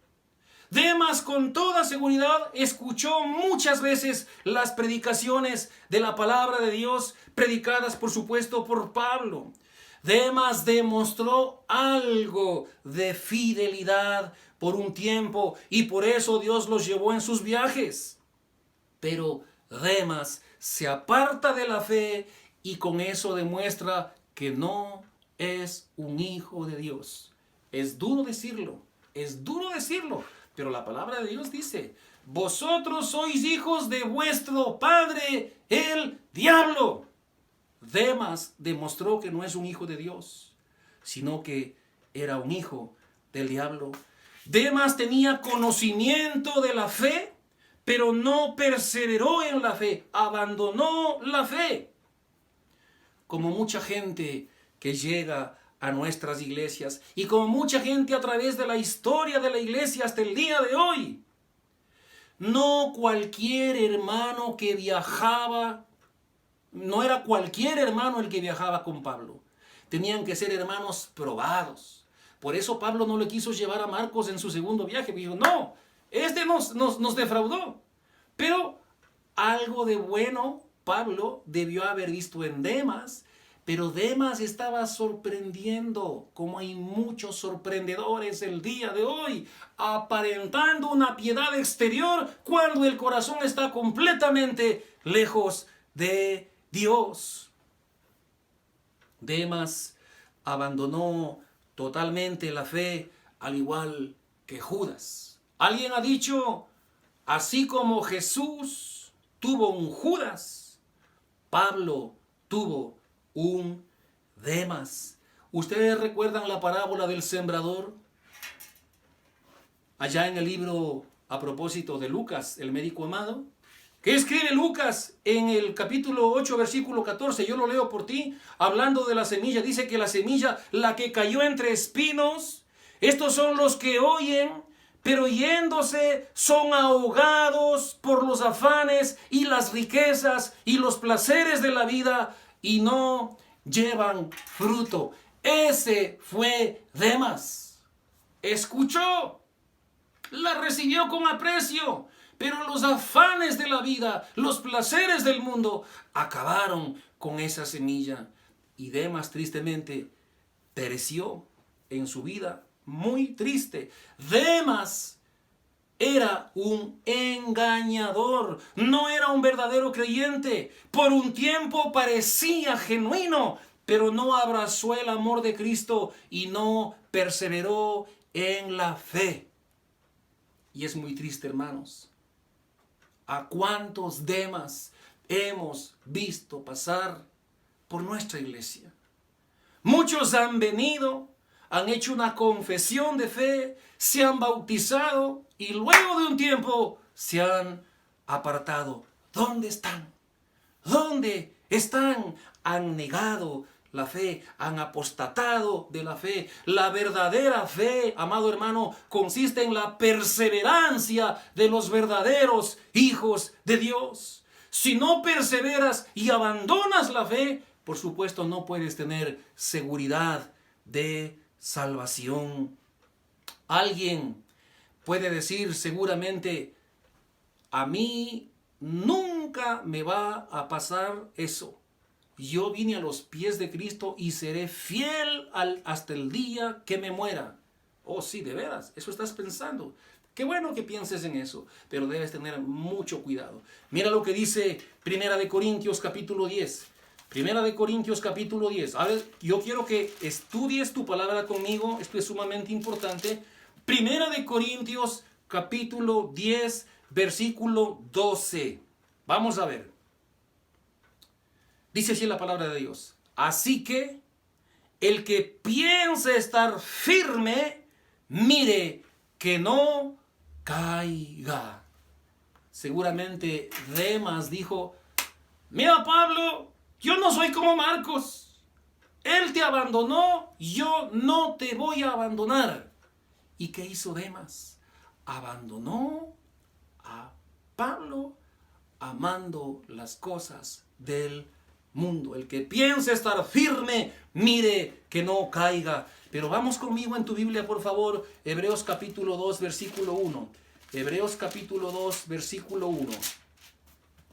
Demas, con toda seguridad, escuchó muchas veces las predicaciones de la palabra de Dios, predicadas, por supuesto, por Pablo. Demas demostró algo de fidelidad por un tiempo y por eso Dios los llevó en sus viajes. Pero Demas se aparta de la fe y con eso demuestra que no es un hijo de Dios. Es duro decirlo, pero la palabra de Dios dice: vosotros sois hijos de vuestro padre, el diablo. Demas demostró que no es un hijo de Dios, sino que era un hijo del diablo. Demas tenía conocimiento de la fe, pero no perseveró en la fe, abandonó la fe. Como mucha gente que llega a nuestras iglesias y como mucha gente a través de la historia de la iglesia hasta el día de hoy. No cualquier hermano que viajaba, no era cualquier hermano el que viajaba con Pablo. Tenían que ser hermanos probados. Por eso Pablo no le quiso llevar a Marcos en su segundo viaje. Dijo, no, este nos defraudó. Pero algo de bueno Pablo debió haber visto en Demas. Pero Demas estaba sorprendiendo, como hay muchos sorprendedores el día de hoy, aparentando una piedad exterior cuando el corazón está completamente lejos de Dios. Demas abandonó totalmente la fe, al igual que Judas. Alguien ha dicho, así como Jesús tuvo un Judas, Pablo tuvo un Demas. ¿Ustedes recuerdan la parábola del sembrador? Allá en el libro, a propósito de Lucas, el médico amado, ¿qué escribe Lucas en el capítulo 8, versículo 14? Yo lo leo por ti, hablando de la semilla. Dice que la semilla, la que cayó entre espinos, estos son los que oyen, pero yéndose son ahogados por los afanes y las riquezas y los placeres de la vida, y no llevan fruto. Ese fue Demas. Escuchó, la recibió con aprecio, pero los afanes de la vida, los placeres del mundo, acabaron con esa semilla. Y Demas tristemente pereció en su vida, muy triste. Demas era un engañador, no era un verdadero creyente. Por un tiempo parecía genuino, pero no abrazó el amor de Cristo y no perseveró en la fe. Y es muy triste, hermanos. ¿A cuántos Demas hemos visto pasar por nuestra iglesia? Muchos han venido, han hecho una confesión de fe, se han bautizado y luego de un tiempo se han apartado. ¿Dónde están? ¿Dónde están? Han negado la fe, han apostatado de la fe. La verdadera fe, amado hermano, consiste en la perseverancia de los verdaderos hijos de Dios. Si no perseveras y abandonas la fe, por supuesto no puedes tener seguridad de salvación. Alguien puede decir seguramente, a mí nunca me va a pasar eso. Yo vine a los pies de Cristo y seré fiel hasta el día que me muera. Oh, sí, de veras, eso estás pensando. Qué bueno que pienses en eso, pero debes tener mucho cuidado. Mira lo que dice 1 Corintios capítulo 10. 1 Corintios capítulo 10. A ver, yo quiero que estudies tu palabra conmigo, esto es sumamente importante. 1 Corintios capítulo 10, versículo 12. Vamos a ver. Dice así la palabra de Dios. Así que el que piense estar firme, mire que no caiga. Seguramente Demas dijo, mira Pablo, yo no soy como Marcos. Él te abandonó, yo no te voy a abandonar. ¿Y qué hizo Demas? Abandonó a Pablo amando las cosas del mundo. El que piense estar firme, mire que no caiga. Pero vamos conmigo en tu Biblia, por favor, Hebreos capítulo 2, versículo 1. Hebreos capítulo 2, versículo 1.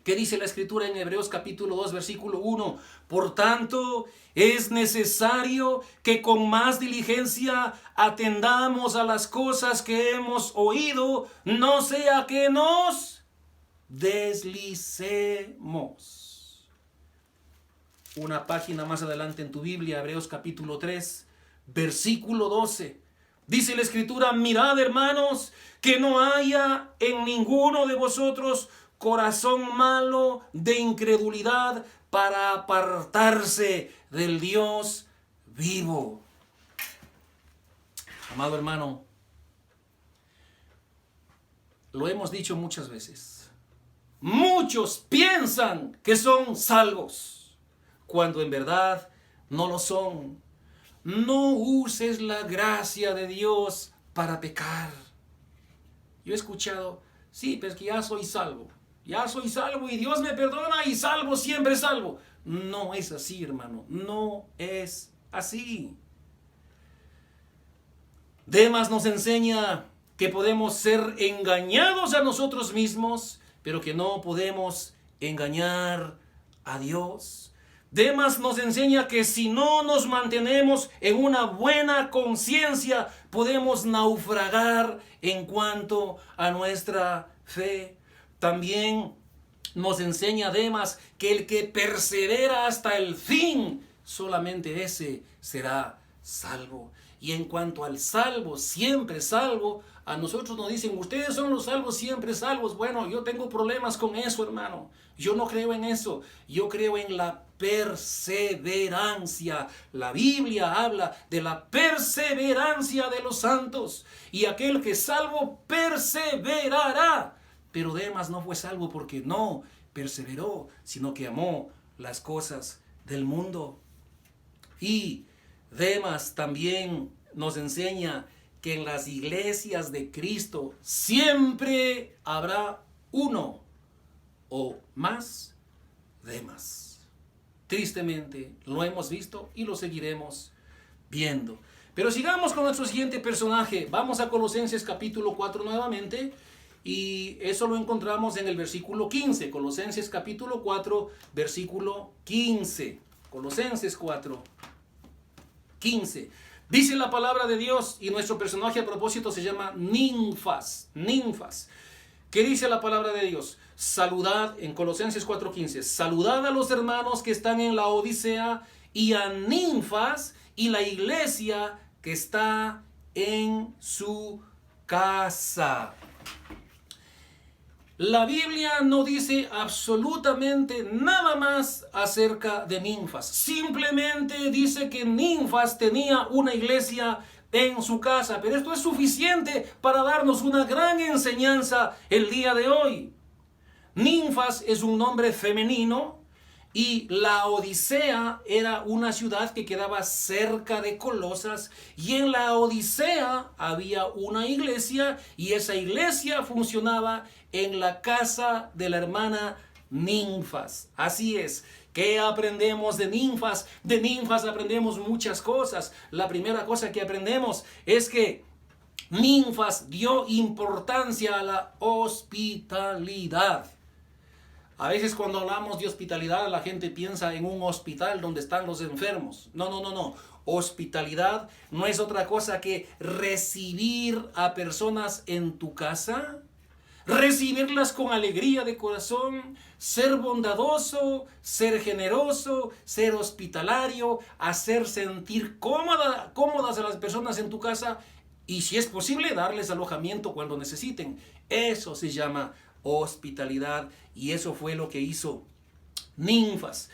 ¿Qué dice la Escritura en Hebreos capítulo 2, versículo 1? Por tanto, es necesario que con más diligencia atendamos a las cosas que hemos oído, no sea que nos deslicemos. Una página más adelante en tu Biblia, Hebreos capítulo 3, versículo 12. Dice la Escritura, mirad hermanos, que no haya en ninguno de vosotros corazón malo de incredulidad para apartarse del Dios vivo. Amado hermano, lo hemos dicho muchas veces. Muchos piensan que son salvos, cuando en verdad no lo son. No uses la gracia de Dios para pecar. Yo he escuchado, sí, pero es que ya soy salvo y Dios me perdona y salvo, siempre salvo. No es así, hermano, no es así. Demas nos enseña que podemos ser engañados a nosotros mismos, pero que no podemos engañar a Dios. Demas nos enseña que si no nos mantenemos en una buena conciencia, podemos naufragar en cuanto a nuestra fe. También nos enseña Demas que el que persevera hasta el fin, solamente ese será salvo. Y en cuanto al salvo, siempre salvo, a nosotros nos dicen, ustedes son los salvos, siempre salvos. Bueno, yo tengo problemas con eso, hermano. Yo no creo en eso. Yo creo en la perseverancia. La Biblia habla de la perseverancia de los santos. Y aquel que es salvo perseverará. Pero Demas no fue salvo porque no perseveró, sino que amó las cosas del mundo. Y Demas también nos enseña que en las iglesias de Cristo siempre habrá uno o más Demas. Tristemente lo hemos visto y lo seguiremos viendo. Pero sigamos con nuestro siguiente personaje. Vamos a Colosenses capítulo 4 nuevamente. Y eso lo encontramos en el versículo 15. Colosenses capítulo 4, versículo 15. Colosenses 4, 15. Dice la palabra de Dios, y nuestro personaje a propósito se llama Ninfas. Ninfas. ¿Qué dice la palabra de Dios? Saludad, en Colosenses 4:15, saludad a los hermanos que están en la Odisea y a Ninfas y la iglesia que está en su casa. La Biblia no dice absolutamente nada más acerca de Ninfas. Simplemente dice que Ninfas tenía una iglesia en su casa. Pero esto es suficiente para darnos una gran enseñanza el día de hoy. Ninfas es un nombre femenino y la Odisea era una ciudad que quedaba cerca de Colosas, y en la Odisea había una iglesia y esa iglesia funcionaba en la casa de la hermana Ninfas. Así es. ¿Qué aprendemos de Ninfas? De Ninfas aprendemos muchas cosas. La primera cosa que aprendemos es que Ninfas dio importancia a la hospitalidad. A veces cuando hablamos de hospitalidad, la gente piensa en un hospital donde están los enfermos. No. Hospitalidad no es otra cosa que recibir a personas en tu casa, recibirlas con alegría de corazón, ser bondadoso, ser generoso, ser hospitalario, hacer sentir cómodas a las personas en tu casa y, si es posible, darles alojamiento cuando necesiten. Eso se llama hospitalidad, y eso fue lo que hizo Ninfas.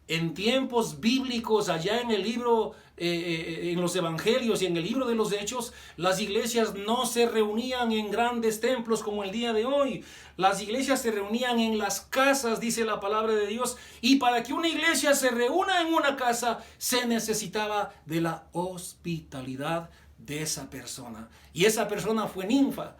En tiempos bíblicos, allá en el libro, en los evangelios y en el libro de los Hechos, las iglesias no se reunían en grandes templos como el día de hoy. Las iglesias se reunían en las casas, dice la palabra de Dios, y para que una iglesia se reúna en una casa se necesitaba de la hospitalidad de esa persona, y esa persona fue Ninfas,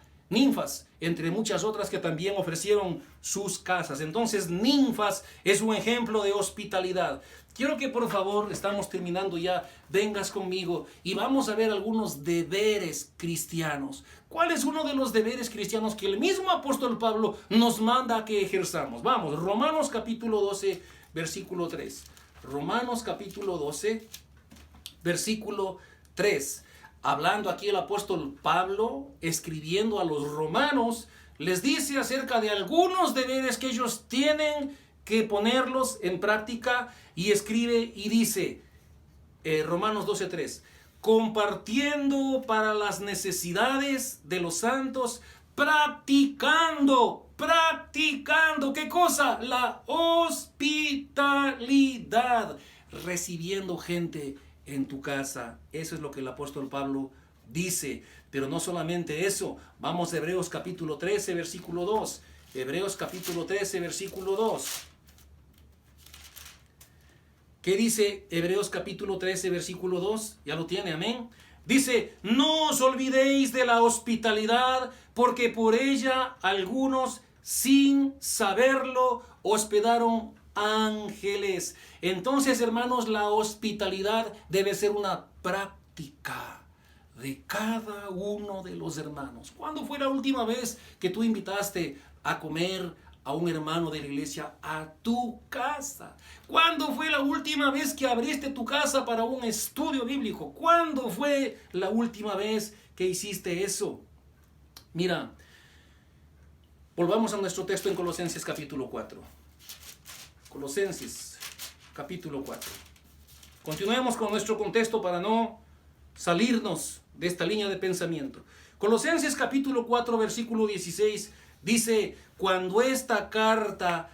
entre muchas otras que también ofrecieron sus casas. Entonces, Ninfas es un ejemplo de hospitalidad. Quiero que por favor, estamos terminando ya, vengas conmigo y vamos a ver algunos deberes cristianos. ¿Cuál es uno de los deberes cristianos que el mismo apóstol Pablo nos manda a que ejerzamos? Vamos, Romanos capítulo 12, versículo 3. Romanos capítulo 12, versículo 3. Hablando aquí el apóstol Pablo, escribiendo a los romanos, les dice acerca de algunos deberes que ellos tienen que ponerlos en práctica, y escribe y dice, Romanos 12:3, compartiendo para las necesidades de los santos, practicando, ¿qué cosa? La hospitalidad, recibiendo gente en tu casa. Eso es lo que el apóstol Pablo dice. Pero no solamente eso. Vamos a Hebreos capítulo 13, versículo 2. Hebreos capítulo 13, versículo 2. ¿Qué dice Hebreos capítulo 13, versículo 2? Ya lo tiene, amén. Dice, no os olvidéis de la hospitalidad, porque por ella algunos, sin saberlo, hospedaron ángeles. Entonces, hermanos, la hospitalidad debe ser una práctica de cada uno de los hermanos. ¿Cuándo fue la última vez que tú invitaste a comer a un hermano de la iglesia a tu casa? ¿Cuándo fue la última vez que abriste tu casa para un estudio bíblico? ¿Cuándo fue la última vez que hiciste eso? Mira, volvamos a nuestro texto en Colosenses capítulo 4. Colosenses capítulo 4. Continuemos con nuestro contexto para no salirnos de esta línea de pensamiento. Colosenses capítulo 4, versículo 16 dice, cuando esta carta,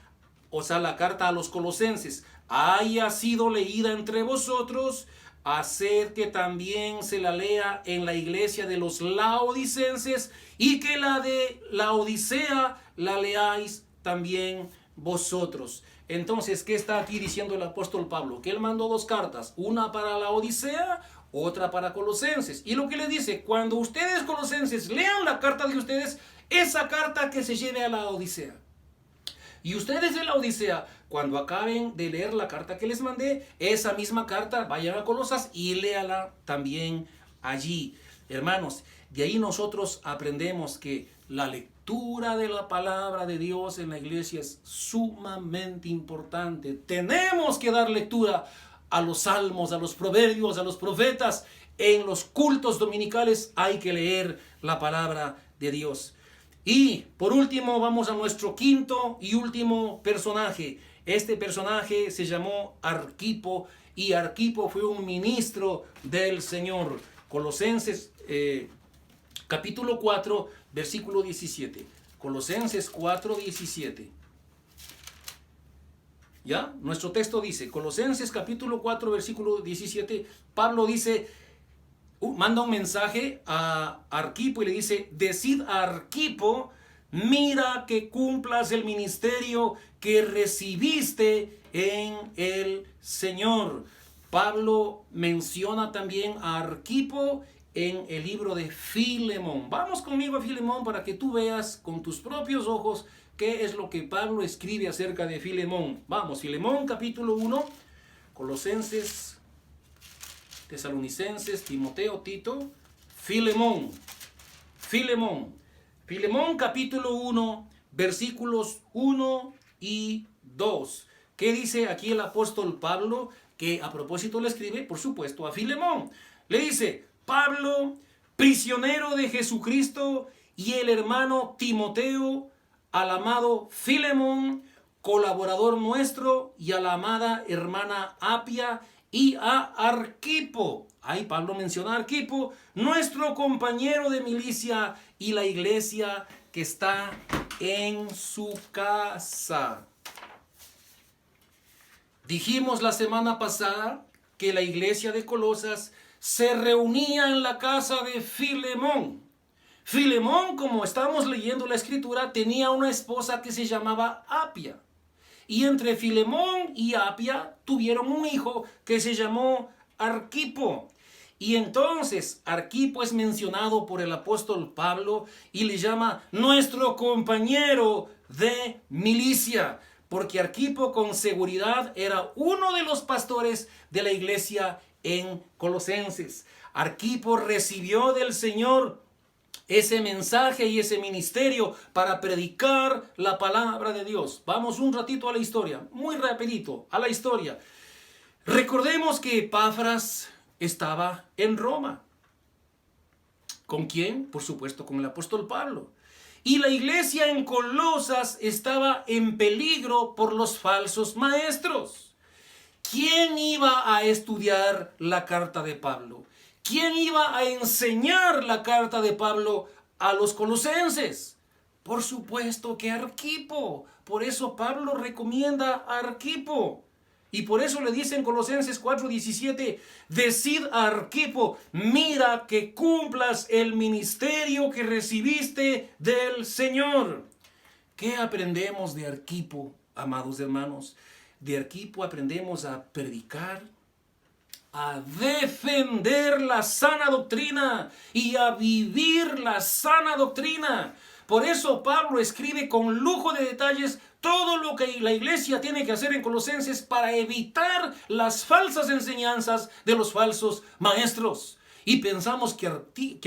o sea, la carta a los colosenses, haya sido leída entre vosotros, haced que también se la lea en la iglesia de los laodicenses, y que la de la Odisea la leáis también vosotros. Entonces, ¿qué está aquí diciendo el apóstol Pablo? Que él mandó dos cartas, una para la Odisea, otra para Colosenses. Y lo que le dice, cuando ustedes colosenses lean la carta de ustedes, esa carta que se lleve a la Odisea. Y ustedes de la Odisea, cuando acaben de leer la carta que les mandé, esa misma carta vayan a Colosas y léala también allí. Hermanos, de ahí nosotros aprendemos que la lectura de la palabra de Dios en la iglesia es sumamente importante. Tenemos que dar lectura a los salmos, a los proverbios, a los profetas. En los cultos dominicales hay que leer la palabra de Dios. Y por último vamos a nuestro quinto y último personaje. Este personaje se llamó Arquipo, y Arquipo fue un ministro del Señor. Colosenses capítulo 4, versículo 17. Colosenses 4, 17. ¿Ya? Nuestro texto dice, Colosenses capítulo 4, versículo 17, Pablo dice, manda un mensaje a Arquipo y le dice, decid a Arquipo, mira que cumplas el ministerio que recibiste en el Señor. Pablo menciona también a Arquipo en el libro de Filemón. Vamos conmigo a Filemón para que tú veas con tus propios ojos qué es lo que Pablo escribe acerca de Filemón. Vamos, Filemón capítulo 1, Colosenses, Tesalonicenses, Timoteo, Tito, Filemón. Filemón capítulo 1, versículos 1 y 2. ¿Qué dice aquí el apóstol Pablo? Que a propósito le escribe, por supuesto, a Filemón. Le dice, Pablo, prisionero de Jesucristo, y el hermano Timoteo, al amado Filemón, colaborador nuestro, y a la amada hermana Apia, y a Arquipo. Ahí Pablo menciona a Arquipo, nuestro compañero de milicia, y la iglesia que está en su casa. Dijimos la semana pasada que la iglesia de Colosas se reunía en la casa de Filemón. Filemón, como estamos leyendo la escritura, tenía una esposa que se llamaba Apia. Y entre Filemón y Apia tuvieron un hijo que se llamó Arquipo. Y entonces Arquipo es mencionado por el apóstol Pablo y le llama nuestro compañero de milicia. Porque Arquipo con seguridad era uno de los pastores de la iglesia en Colosenses. Arquipo recibió del Señor ese mensaje y ese ministerio para predicar la palabra de Dios. Vamos un ratito a la historia, muy rapidito a la historia. Recordemos que Epafras estaba en Roma. ¿Con quién? Por supuesto, con el apóstol Pablo. Y la iglesia en Colosas estaba en peligro por los falsos maestros. ¿Quién iba a estudiar la carta de Pablo? ¿Quién iba a enseñar la carta de Pablo a los colosenses? Por supuesto que Arquipo. Por eso Pablo recomienda a Arquipo. Y por eso le dice en Colosenses 4:17, decid a Arquipo, mira que cumplas el ministerio que recibiste del Señor. ¿Qué aprendemos de Arquipo, amados hermanos? De Arquipo aprendemos a predicar, a defender la sana doctrina y a vivir la sana doctrina. Por eso Pablo escribe con lujo de detalles todo lo que la iglesia tiene que hacer en Colosenses para evitar las falsas enseñanzas de los falsos maestros. Y pensamos que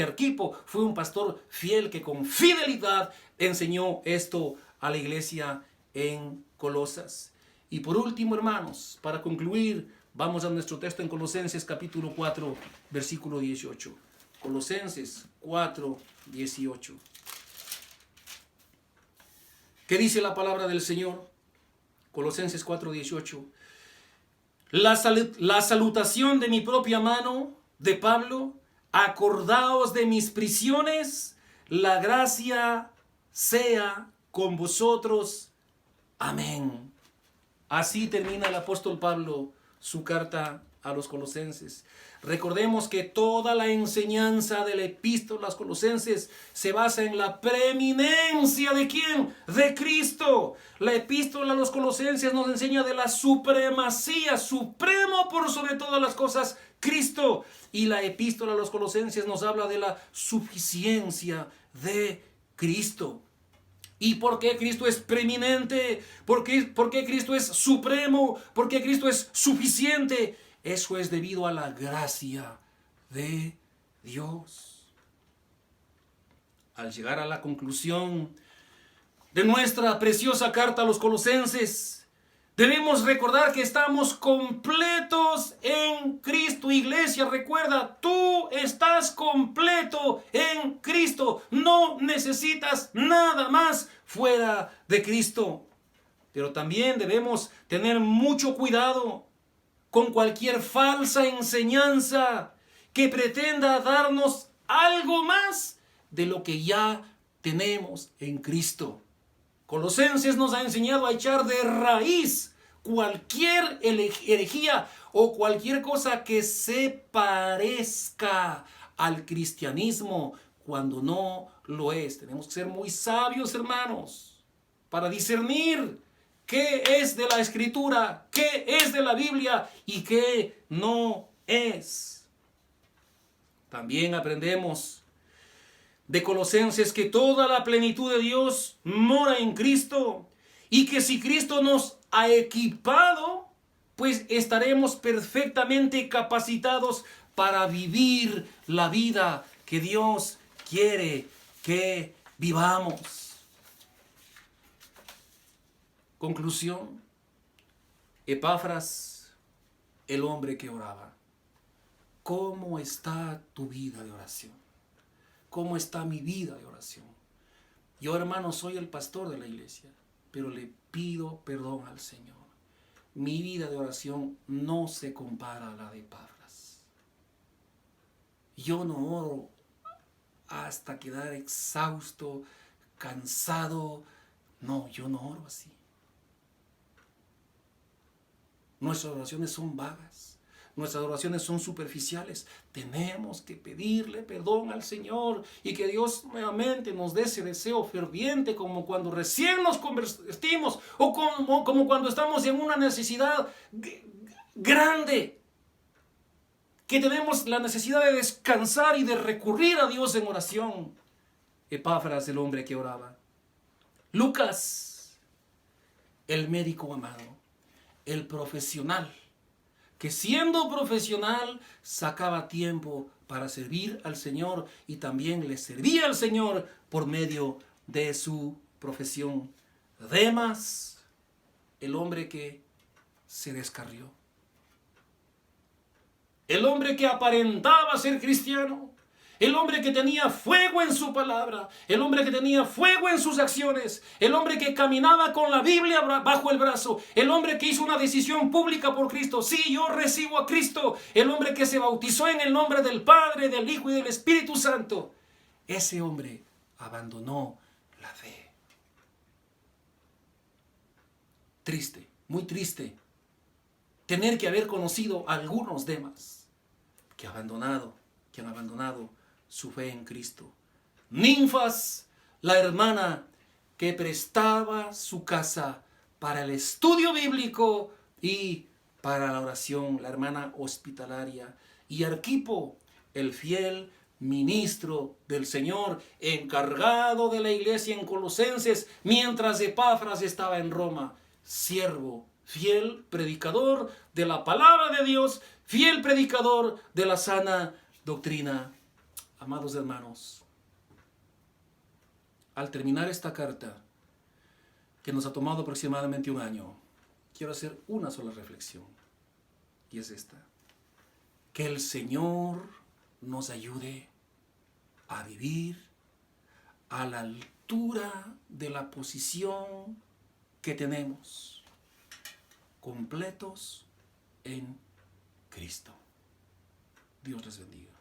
Arquipo fue un pastor fiel que con fidelidad enseñó esto a la iglesia en Colosas. Y por último, hermanos, para concluir, vamos a nuestro texto en Colosenses capítulo 4, versículo 18. Colosenses 4, 18. ¿Qué dice la palabra del Señor? Colosenses 4, 18. La salutación de mi propia mano, de Pablo, acordaos de mis prisiones, la gracia sea con vosotros. Amén. Así termina el apóstol Pablo su carta a los colosenses. Recordemos que toda la enseñanza de la epístola a los colosenses se basa en la preeminencia ¿de quién? De Cristo. La epístola a los colosenses nos enseña de la supremacía, supremo por sobre todas las cosas, Cristo. Y la epístola a los colosenses nos habla de la suficiencia de Cristo. ¿Y por qué Cristo es preeminente? ¿Por qué Cristo es supremo? ¿Por qué Cristo es suficiente? Eso es debido a la gracia de Dios. Al llegar a la conclusión de nuestra preciosa carta a los colosenses, debemos recordar que estamos completos en Cristo. Iglesia, recuerda, tú estás completo en Cristo. No necesitas nada más fuera de Cristo. Pero también debemos tener mucho cuidado con cualquier falsa enseñanza que pretenda darnos algo más de lo que ya tenemos en Cristo. Colosenses nos ha enseñado a echar de raíz cualquier herejía o cualquier cosa que se parezca al cristianismo cuando no lo es. Tenemos que ser muy sabios, hermanos, para discernir qué es de la Escritura, qué es de la Biblia y qué no es. También aprendemos de Colosenses que toda la plenitud de Dios mora en Cristo y que si Cristo nos ha equipado, pues estaremos perfectamente capacitados para vivir la vida que Dios quiere que vivamos. Conclusión: Epafras, el hombre que oraba. ¿Cómo está tu vida de oración? ¿Cómo está mi vida de oración? Yo, hermano, soy el pastor de la iglesia, pero le pido perdón al Señor. Mi vida de oración no se compara a la de Epafras. Yo no oro hasta quedar exhausto, cansado. No, yo no oro así. Nuestras oraciones son vagas. Nuestras oraciones son superficiales. Tenemos que pedirle perdón al Señor y que Dios nuevamente nos dé ese deseo ferviente como cuando recién nos convertimos o como cuando estamos en una necesidad grande, que tenemos la necesidad de descansar y de recurrir a Dios en oración. Epafras, el hombre que oraba. Lucas, el médico amado, el profesional, que siendo profesional sacaba tiempo para servir al Señor y también le servía al Señor por medio de su profesión. Demas, el hombre que se descarrió. El hombre que aparentaba ser cristiano. El hombre que tenía fuego en su palabra, el hombre que tenía fuego en sus acciones, el hombre que caminaba con la Biblia bajo el brazo, el hombre que hizo una decisión pública por Cristo. Sí, yo recibo a Cristo. El hombre que se bautizó en el nombre del Padre, del Hijo y del Espíritu Santo. Ese hombre abandonó la fe. Triste, muy triste, tener que haber conocido a algunos Demas que han abandonado su fe en Cristo. Ninfas, la hermana que prestaba su casa para el estudio bíblico y para la oración, la hermana hospitalaria. Y Arquipo, el fiel ministro del Señor, encargado de la iglesia en Colosenses, mientras Epafras estaba en Roma. Siervo, fiel predicador de la palabra de Dios, fiel predicador de la sana doctrina. Amados hermanos, al terminar esta carta, que nos ha tomado aproximadamente un año, quiero hacer una sola reflexión, y es esta: que el Señor nos ayude a vivir a la altura de la posición que tenemos, completos en Cristo. Dios les bendiga.